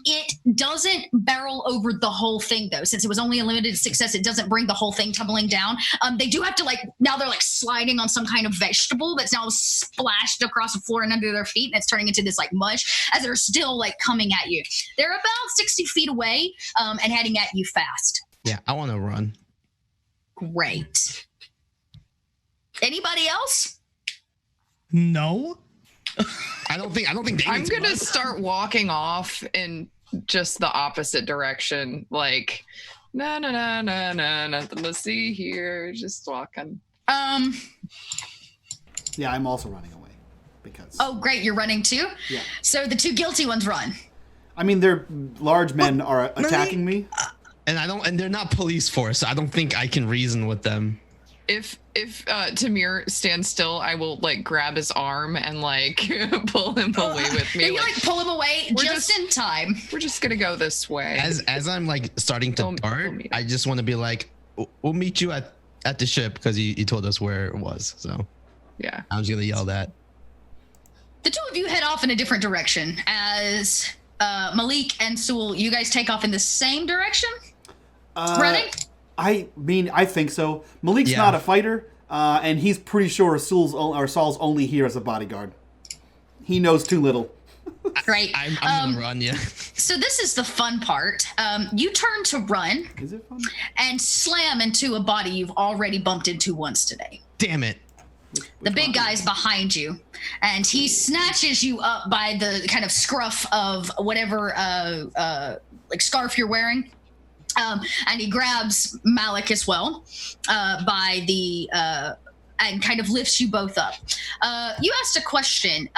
It doesn't barrel over the whole thing though, since it was only a limited success. It doesn't bring the whole thing tumbling down. They do have to now they're sliding on some kind of vegetable that's now splashed across the floor and under their feet, and it's turning into this mush as they're still coming at you. They're about 60 feet away and heading at you fast. Yeah, I want to run. Great. Anybody else? No. I don't think I'm gonna start walking off in just the opposite direction. No, nothing to see here. Just walking. Yeah, I'm also running away because. Oh, great! You're running too. Yeah. So the two guilty ones run. I mean, they're large men are attacking me. And they're not police force. So I don't think I can reason with them. If Tamir stands still, I will grab his arm and pull him away with me. You pull him away just in time. We're just gonna go this way. As I'm starting to dart, I just want to be we'll meet you at the ship because you told us where it was. So yeah, I'm just gonna yell that. The two of you head off in a different direction as Malik and Sewell. You guys take off in the same direction. Running. I mean, I think so. Malik's not a fighter, and he's pretty sure Saul's only here as a bodyguard. He knows too little. Great. I'm gonna run, yeah. So this is the fun part. You turn to run. Is it fun? And slam into a body you've already bumped into once today. Damn it. The big guy's behind you, and he snatches you up by the kind of scruff of whatever scarf you're wearing. And he grabs Malik as well by the and kind of lifts you both up. You asked a question.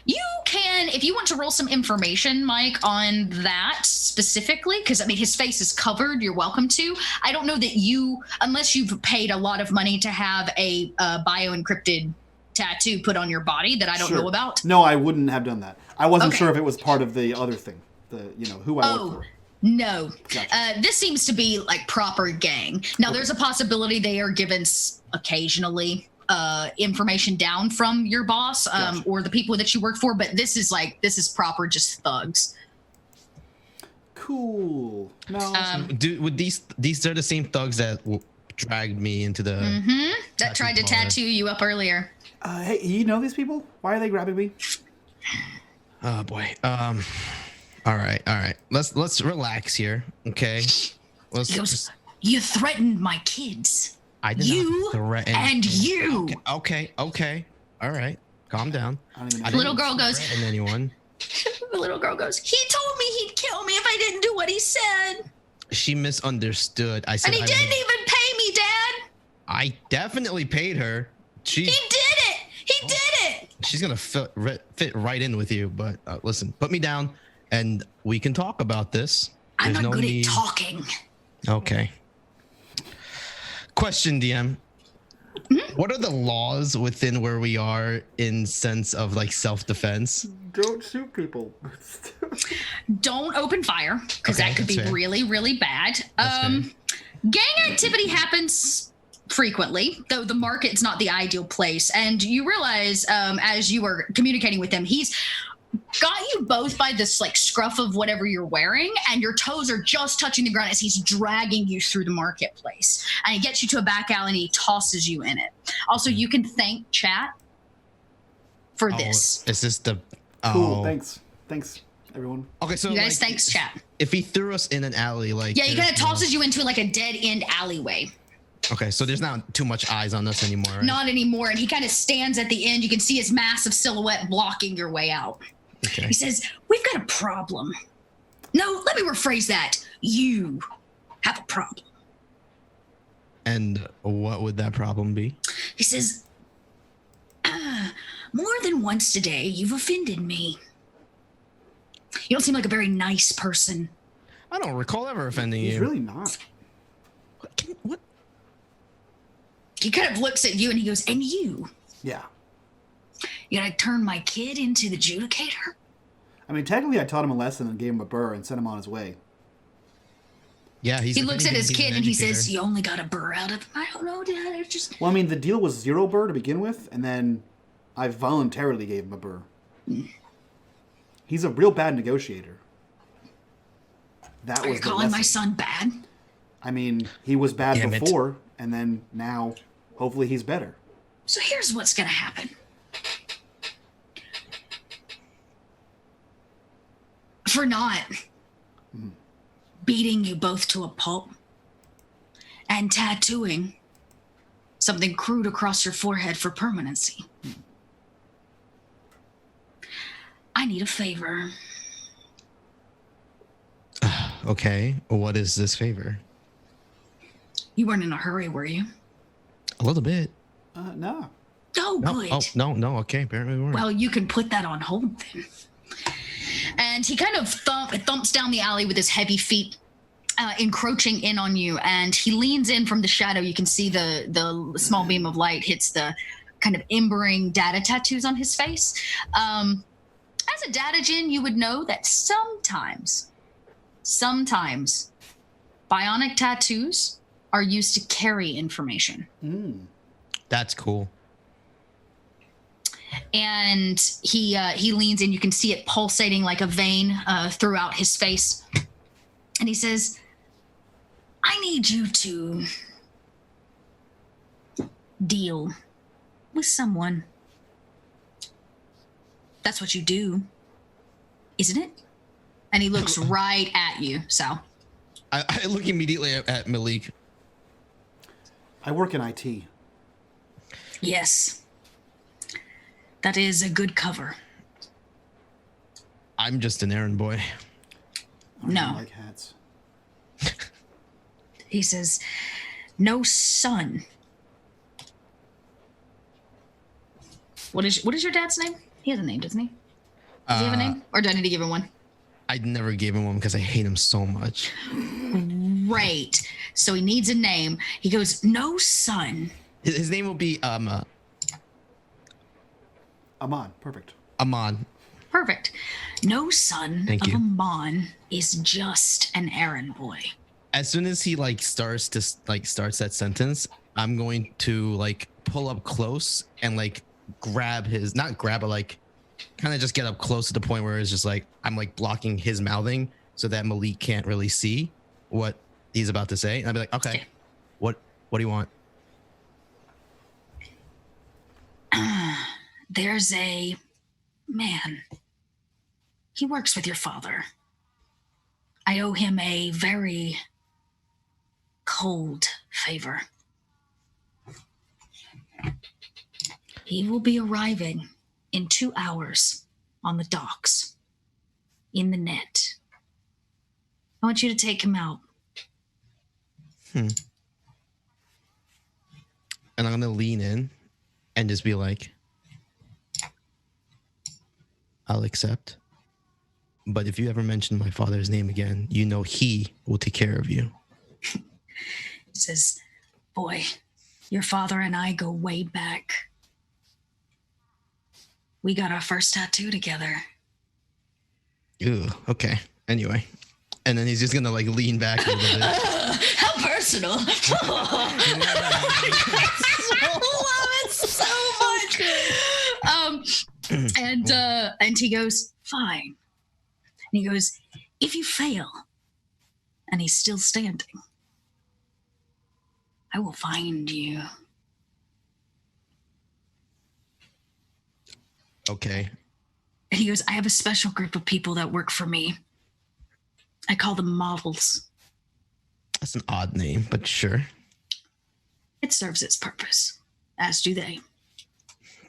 You can, if you want to roll some information, Mike, on that specifically, because his face is covered, you're welcome to. I don't know that unless you've paid a lot of money to have a bio-encrypted tattoo put on your body that I don't know about? No, I wouldn't have done that. I wasn't Okay. sure if it was part of the other thing. Who I work for. No. Gotcha. This seems to be like proper gang. Now, there's a possibility they are given occasionally information down from your boss Gotcha. or the people that you work for, but this is proper just thugs. Cool. No. Would these are the same thugs that dragged me into the That tried to tattoo you up earlier. Hey, you know these people? Why are they grabbing me? Oh boy. All right. Let's relax here, okay? He goes, you threatened my kids. I did You not threaten. and you. Okay. All right. Calm down. I don't even know. I didn't Little girl goes, threaten anyone. the little girl goes, he told me he'd kill me if I didn't do what he said. She misunderstood. I said And he didn't even pay me, Dad. I definitely paid her. He did it. He did it. She's gonna fit right in with you. But listen, put me down, and we can talk about this. I'm There's not no good need- at talking. Okay. Question, DM. What are the laws within where we are in sense of like self-defense? Don't shoot people. Don't open fire, because Okay, that could be that's fair. really, really bad. That's Gang activity happens frequently, though the market's not the ideal place. And you realize as you are communicating with him, he's got you both by this like scruff of whatever you're wearing, and your toes are just touching the ground as he's dragging you through the marketplace. And he gets you to a back alley and he tosses you in it. Also, you can thank chat for this. Is this the Cool. Thanks, everyone. Okay, so You guys, like, thanks chat. if he threw us in an alley, like Yeah, he kind of there's no- tosses you into like a dead end alleyway. Okay, so there's not too much eyes on us anymore, right? Not anymore. And he kind of stands at the end. You can see his massive silhouette blocking your way out. Okay. He says, we've got a problem. No, let me rephrase that. You have a problem. And what would that problem be? He says, more than once today, you've offended me. You don't seem like a very nice person. I don't recall ever offending He's you. really not. What? He kind of looks at you and he goes, and you? Yeah. You gotta turn my kid into the judicator? I mean, technically, I taught him a lesson and gave him a burr and sent him on his way. Yeah, He looks at his kid and he says, says, you only got a burr out of him. I don't know, Dad. It's just... Well, I mean, the deal was 0 burr to begin with, and then I voluntarily gave him a burr. He's a real bad negotiator. That Are was you the calling my lesson. son bad? I mean, he was bad Damn it. before, and then now, hopefully, he's better. So here's what's gonna happen. For not beating you both to a pulp and tattooing something crude across your forehead for permanency, I need a favor. Okay, what is this favor? You weren't in a hurry, were you? A little bit. No. Oh, No, good. no. Okay, apparently we weren't. Well, you can put that on hold then. And he kind of thumps down the alley with his heavy feet, encroaching in on you. And he leans in from the shadow. You can see the small beam of light hits the kind of embering data tattoos on his face. As a datagen, you would know that sometimes, bionic tattoos are used to carry information. That's cool. And he leans in. You can see it pulsating like a vein throughout his face. And he says, I need you to deal with someone. That's what you do, isn't it? And he looks right at you, Sal. I look immediately at Malik. I work in IT. Yes. That is a good cover. I'm just an errand boy. I don't No. like hats. He says, no son. What is your dad's name? He has a name, doesn't he? Does he have a name? Or do I need to give him one? I never gave him one because I hate him so much. Right. So he needs a name. He goes, no son. His name will be Amon, perfect. Amon. Perfect. No son Thank of you. Amon is just an errand boy. As soon as he like starts that sentence, I'm going to like pull up close and like grab his, not grab, but like kind of just get up close to the point where it's just like I'm like blocking his mouthing so that Malik can't really see what he's about to say. And I'll be like, okay, what do you want? There's a man. He works with your father. I owe him a very cold favor. He will be arriving in 2 hours on the docks in the net. I want you to take him out. And I'm going to lean in and just be like, I'll accept. But if you ever mention my father's name again, you know he will take care of you. He says, boy, your father and I go way back. We got our first tattoo together. Ooh, okay. Anyway. And then he's just going to like lean back a little bit. How personal. I love it so much. And he goes, fine. And he goes, if you fail and he's still standing, I will find you. Okay. And he goes, I have a special group of people that work for me. I call them models. That's an odd name, but sure. It serves its purpose, as do they.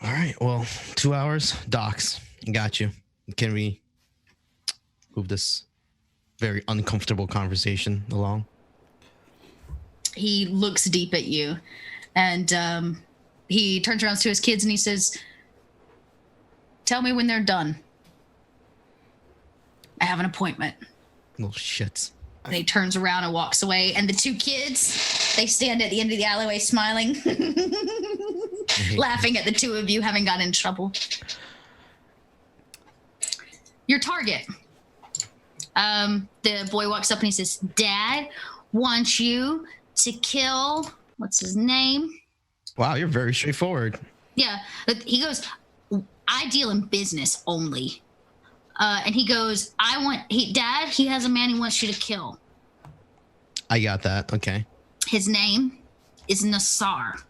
All right. Well, 2 hours. Docs. Got you. Can we move this very uncomfortable conversation along? He looks deep at you, and he turns around to his kids and he says, tell me when they're done. I have an appointment. Little shits. And he turns around and walks away, and the two kids, they stand at the end of the alleyway smiling, laughing at the two of you having gotten in trouble. Your target. The boy walks up and he says, Dad wants you to kill, what's his name? Wow, you're very straightforward. Yeah. He goes, I deal in business only. And he goes, Dad, he has a man he wants you to kill. I got that. Okay. His name is Nassar.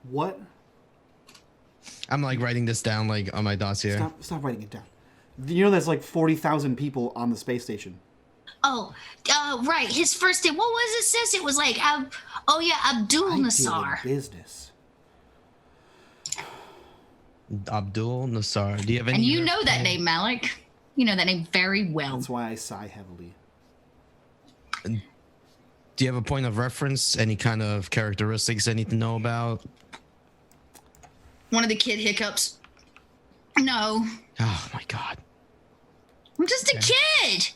What? I'm like writing this down like on my dossier. Stop writing it down. You know there's like 40,000 people on the space station. Oh, right. His first name. What was it? Sis? It was like, Abdul Nassar. Business. Abdul Nassar. Do you have any? And you know that name, Malik. You know that name very well. That's why I sigh heavily. Do you have a point of reference? Any kind of characteristics I need to know about? One of the kid hiccups. No. Oh my god. I'm just a kid.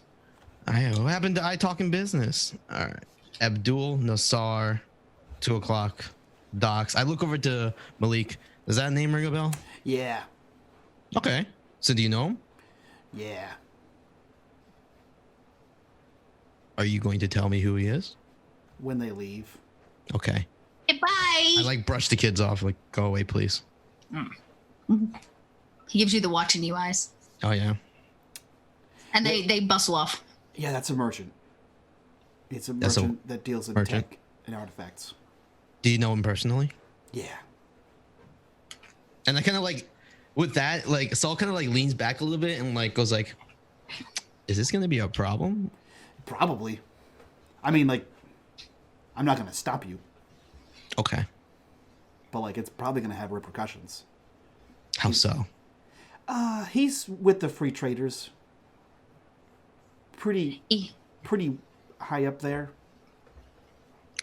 What happened to I talking business? All right. Abdul Nassar, 2 o'clock. Docs. I look over to Malik. Does that name ring a bell? Yeah. Okay. So do you know him? Yeah. Are you going to tell me who he is? When they leave. Okay. Goodbye. I like brush the kids off. Like, go away, please. He gives you the watching you eyes. Oh yeah. And they bustle off. Yeah, that's a merchant. It's a merchant that deals in tech and artifacts. Do you know him personally? Yeah. And I kind of like, with that, like, Saul kind of like leans back a little bit and like goes like, is this going to be a problem? Probably. I mean, like, I'm not going to stop you. Okay. But, like, it's probably going to have repercussions. How so? He's with the free traders. Pretty high up there.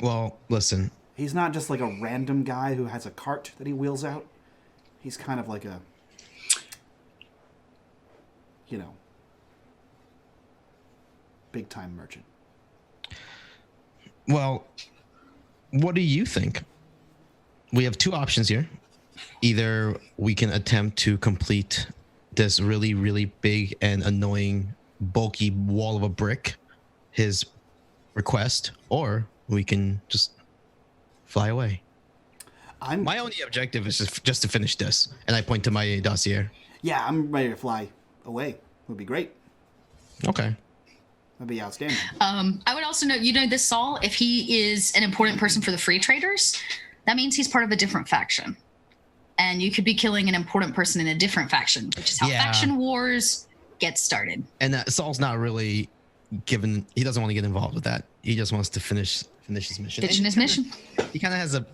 Well, listen. He's not just like a random guy who has a cart that he wheels out. He's kind of like a, big time merchant. Well, what do you think? We have two options here. Either we can attempt to complete this really, really big and annoying, bulky wall of a brick, his request, or we can just fly away. My only objective is just to finish this, and I point to my dossier. Yeah, I'm ready to fly away. It would be great. Okay. That'd be outstanding. I would also note, this Saul, if he is an important person for the free traders, that means he's part of a different faction. And you could be killing an important person in a different faction, which is how faction wars get started. And Saul's not really he doesn't want to get involved with that. He just wants to finish his mission. He kind of has a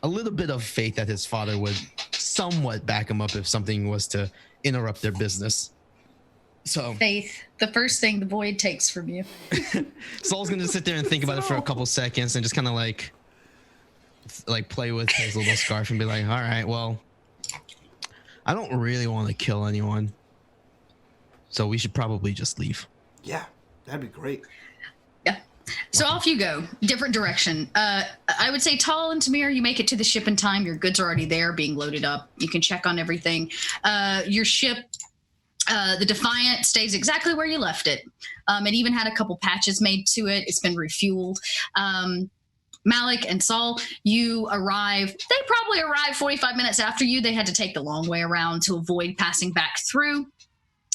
little bit of faith that his father would somewhat back him up if something was to interrupt their business. So faith, the first thing the void takes from you. Saul's gonna sit there and think about it for a couple seconds and just kind of like play with his little scarf and be like, all right, well, I don't really want to kill anyone, so we should probably just leave. Yeah, that'd be great. Yeah. So off you go, different direction. I would say Tal and Tamir, you make it to the ship in time. Your goods are already there, being loaded up. You can check on everything. Your ship, the Defiant, stays exactly where you left it. It even had a couple patches made to it. It's been refueled. Malik and Saul, you arrive. They probably arrived 45 minutes after you. They had to take the long way around to avoid passing back through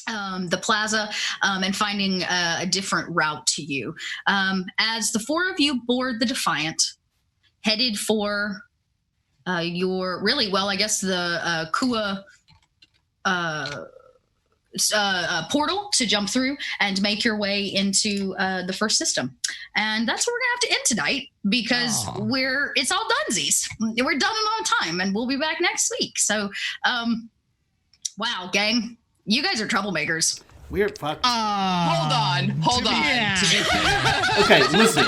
the plaza and finding a different route to you. As the four of you board the Defiant, headed for the Kua portal to jump through and make your way into the first system. And that's where we're gonna have to end tonight because it's all dunsies. We're done in on time and we'll be back next week. So wow, gang, you guys are troublemakers. We're fucked. Hold on. Yeah. Okay, listen.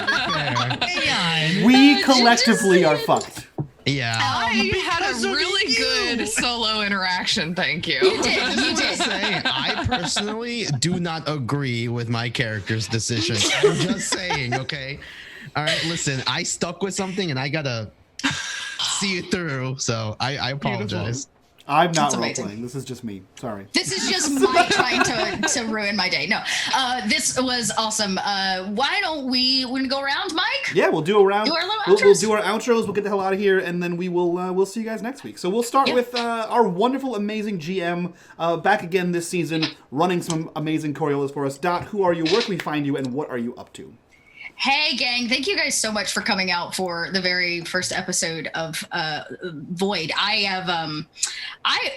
We collectively are fucked. Yeah. I had a really good solo interaction. Thank you. You did. I personally do not agree with my character's decision. I'm just saying, okay? All right, listen, I stuck with something and I gotta see it through, so I apologize. I'm not role-playing. This is just me. Sorry. This is just Mike trying to ruin my day. No, this was awesome. Why don't we're gonna go around, Mike? Yeah, we'll do a round. Do our little We'll outros? do our outros. We'll get the hell out of here, and then we'll see you guys next week. So we'll start with our wonderful, amazing GM back again this season, running some amazing Coriolis for us. Dot, who are you? Where can we find you? And what are you up to? Hey, gang. Thank you guys so much for coming out for the very first episode of Void.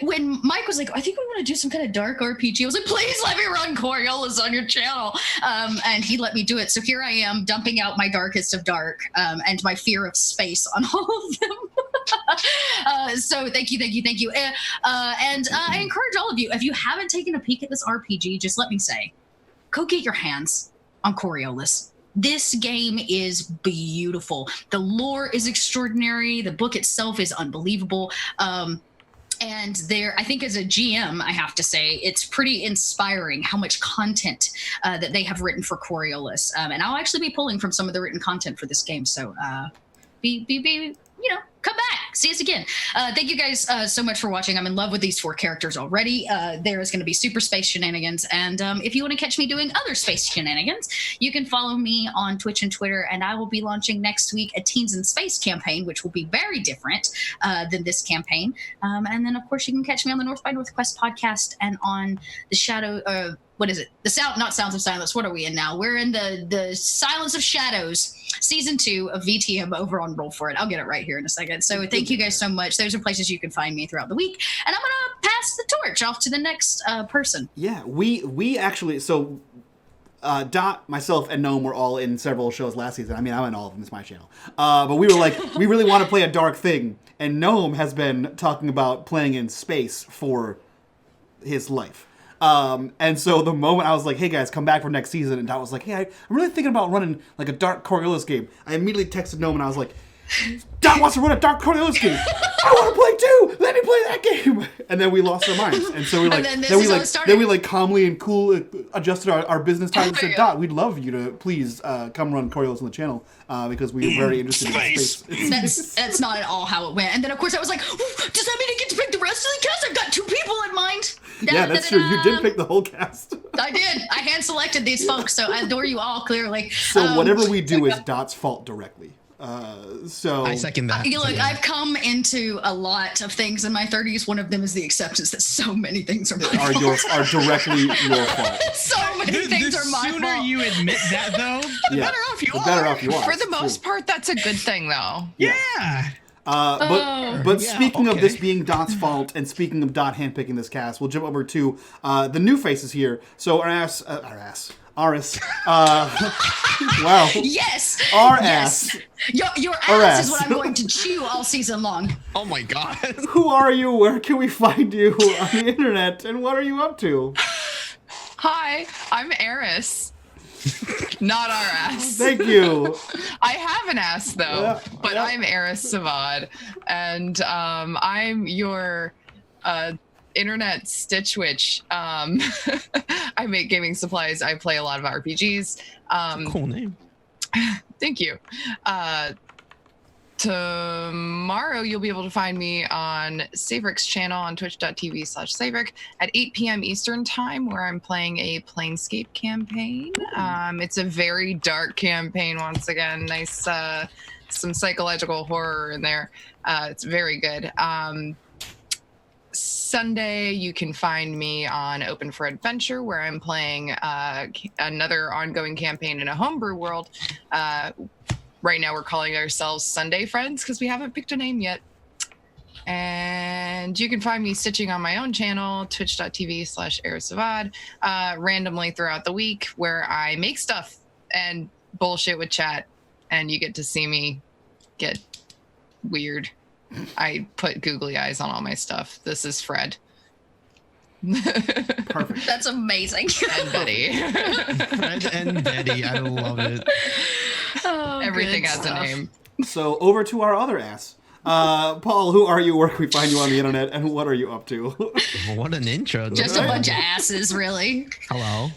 When Mike was like, I think we want to do some kind of dark RPG, I was like, please let me run Coriolis on your channel. And he let me do it. So here I am dumping out my darkest of dark and my fear of space on all of them. So thank you. And I encourage all of you, if you haven't taken a peek at this RPG, just let me say, go get your hands on Coriolis. This game is beautiful. The lore is extraordinary. The book itself is unbelievable. And I think as a GM, I have to say, it's pretty inspiring how much content that they have written for Coriolis. And I'll actually be pulling from some of the written content for this game. So come back. See us again. Thank you guys so much for watching. I'm in love with these four characters already. There is going to be super space shenanigans. And if you want to catch me doing other space shenanigans, you can follow me on Twitch and Twitter. And I will be launching next week a Teens in Space campaign, which will be very different than this campaign. And then, of course, you can catch me on the North by Northwest podcast and on the Shadow... what is it? Not Sounds of Silence. What are we in now? We're in the Silence of Shadows, season 2 of VTM over on Roll For It. I'll get it right here in a second. So thank you guys so much. Those are places you can find me throughout the week. And I'm going to pass the torch off to the next person. Yeah, we actually, so Dot, myself, and Gnome were all in several shows last season. I mean, I'm in all of them. It's my channel. But we were like, we really want to play a dark thing. And Gnome has been talking about playing in space for his life. And so the moment I was like, hey guys, come back for next season, and Dot was like, hey, I'm really thinking about running like a dark Coriolis game. I immediately texted Gnome and I was like, Dot wants to run a Dark Coriolis game. I want to play too. Let me play that game. And then we lost our minds, and so we like, then we calmly and cool adjusted our business time and said, Dot, we'd love you to please come run Coriolis on the channel because we're very interested in space. That's not at all how it went. And then of course I was like, does that mean I get to pick the rest of the cast? I've got 2 people in mind. Yeah, that's true. You did pick the whole cast. I did. I hand selected these folks, so I adore you all clearly. So whatever we do is Dot's fault directly. So I second that. Look, I've come into a lot of things in my 30s. One of them is the acceptance that so many things are my fault. Are directly your fault. So many things are my fault. The sooner you admit that, though, the better off you are. Better off you are. For the most part, that's a good thing, though. Yeah. But speaking of this being Dot's fault, and speaking of Dot handpicking this cast, we'll jump over to the new faces here. So Aris. Wow. Yes. Ass. Your ass is what I'm going to chew all season long. Oh my god. Who are you? Where can we find you on the internet? And what are you up to? Hi, I'm Eris. Not our ass. Thank you. I have an ass though, but I'm Eris Savad, and I'm your internet Stitch Witch. I make gaming supplies. I play a lot of RPGs. Cool name. Thank you. Tomorrow you'll be able to find me on Savrik's channel on twitch.tv/Savrik at 8 p.m. Eastern time, where I'm playing a Planescape campaign. It's a very dark campaign once again. Nice, some psychological horror in there. It's very good. Sunday, you can find me on Open for Adventure, where I'm playing another ongoing campaign in a homebrew world. Right now, we're calling ourselves Sunday Friends because we haven't picked a name yet. And you can find me stitching on my own channel, twitch.tv/Erisavad, randomly throughout the week, where I make stuff and bullshit with chat, and you get to see me get weird. I put googly eyes on all my stuff. This is Fred. Perfect. That's amazing. And Betty. Fred and Betty. I love it. Oh, everything has a name. So over to our other ass. Paul, who are you? Where can we find you on the internet? And what are you up to? What an intro. Just a bunch of asses, really. Hello.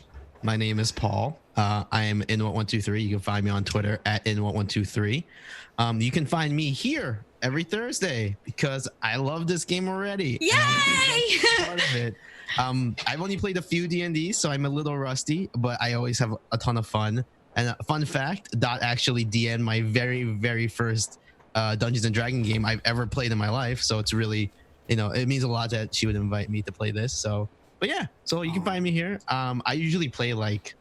My name is Paul. I am in1123. You can find me on Twitter at in1123. You can find me here every Thursday because I love this game already. Yay! Part of it. I've only played a few D&Ds, so I'm a little rusty, but I always have a ton of fun. And a fun fact, Dot actually DN'd my very, very first Dungeons and Dragons game I've ever played in my life. So it's really, it means a lot that she would invite me to play this. So, but yeah, so you can find me here. I usually play like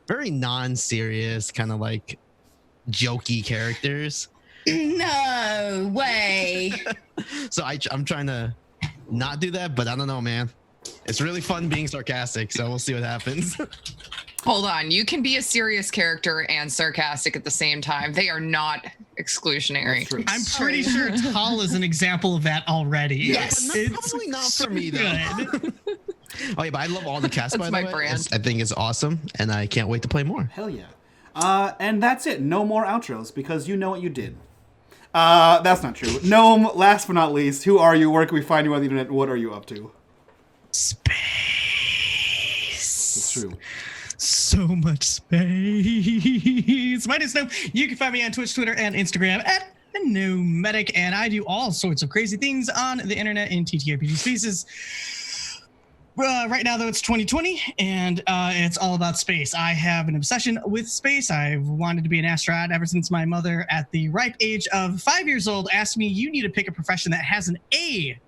very non-serious, kind of like jokey characters. No way. So I'm trying to not do that, but I don't know, man. It's really fun being sarcastic, so we'll see what happens. Hold on. You can be a serious character and sarcastic at the same time. They are not exclusionary. I'm pretty sure Tal is an example of that already. Yes. It's probably not for me, though. Oh, yeah, but I love all the cast, by the way. Brand. I think it's awesome, and I can't wait to play more. Hell yeah. And that's it. No more outros, because you know what you did. That's not true. Gnome, last but not least, who are you? Where can we find you on the internet? What are you up to? Space. It's true. So much space. My name's Gnome. You can find me on Twitch, Twitter, and Instagram at unMadeGaming, and I do all sorts of crazy things on the internet in TTRPG spaces. Right now, though, it's 2020, and it's all about space. I have an obsession with space. I've wanted to be an astronaut ever since my mother, at the ripe age of 5 years old, asked me, you need to pick a profession that has an A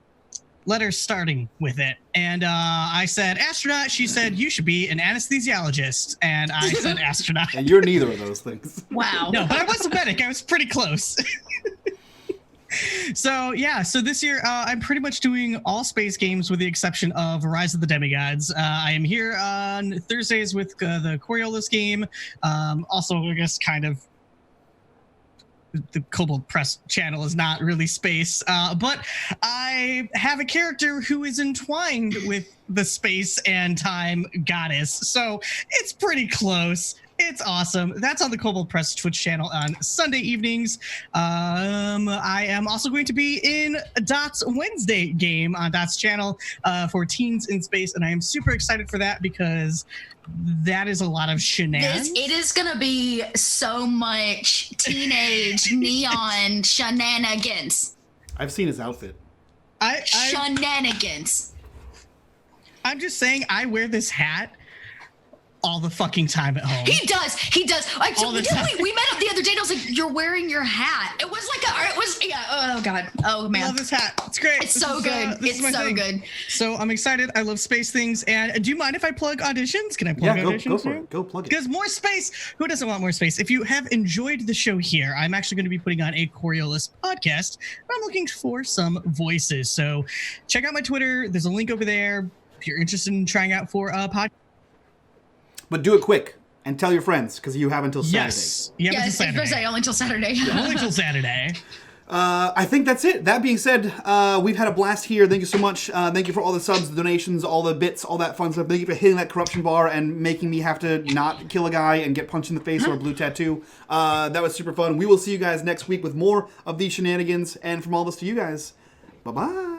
letter starting with it. And I said astronaut. She said, you should be an anesthesiologist. And I said astronaut. And you're neither of those things. Wow. No, but I was a medic. I was pretty close. So this year I'm pretty much doing all space games with the exception of Rise of the Demigods. I am here on Thursdays with the Coriolis game. Also, I guess kind of the Kobold Press channel is not really space, but I have a character who is entwined with the space and time goddess, so it's pretty close. It's awesome. That's on the Kobold Press Twitch channel on Sunday evenings. I am also going to be in Dot's Wednesday game on Dot's channel for Teens in Space, and I am super excited for that because that is a lot of shenanigans. It is going to be so much teenage neon shenanigans. I've seen his outfit. Shenanigans. I'm just saying, I wear this hat all the fucking time at home. He does. Like, All the time. we met up the other day and I was like, you're wearing your hat. It was oh God. Oh man. I love this hat. It's great. It's so good. It's so good. So I'm excited. I love space things. And do you mind if I plug auditions? Can I plug auditions? Go for it. Go plug it. Because more space. Who doesn't want more space? If you have enjoyed the show here, I'm actually going to be putting on a Coriolis podcast. I'm looking for some voices. So check out my Twitter. There's a link over there if you're interested in trying out for a podcast. But do it quick and tell your friends because you have until Saturday. Yes. You have until Saturday. Only until Saturday. Only until Saturday. I think that's it. That being said, we've had a blast here. Thank you so much. Thank you for all the subs, the donations, all the bits, all that fun stuff. Thank you for hitting that corruption bar and making me have to not kill a guy and get punched in the face or a blue tattoo. That was super fun. We will see you guys next week with more of these shenanigans. And from all this to you guys, bye-bye.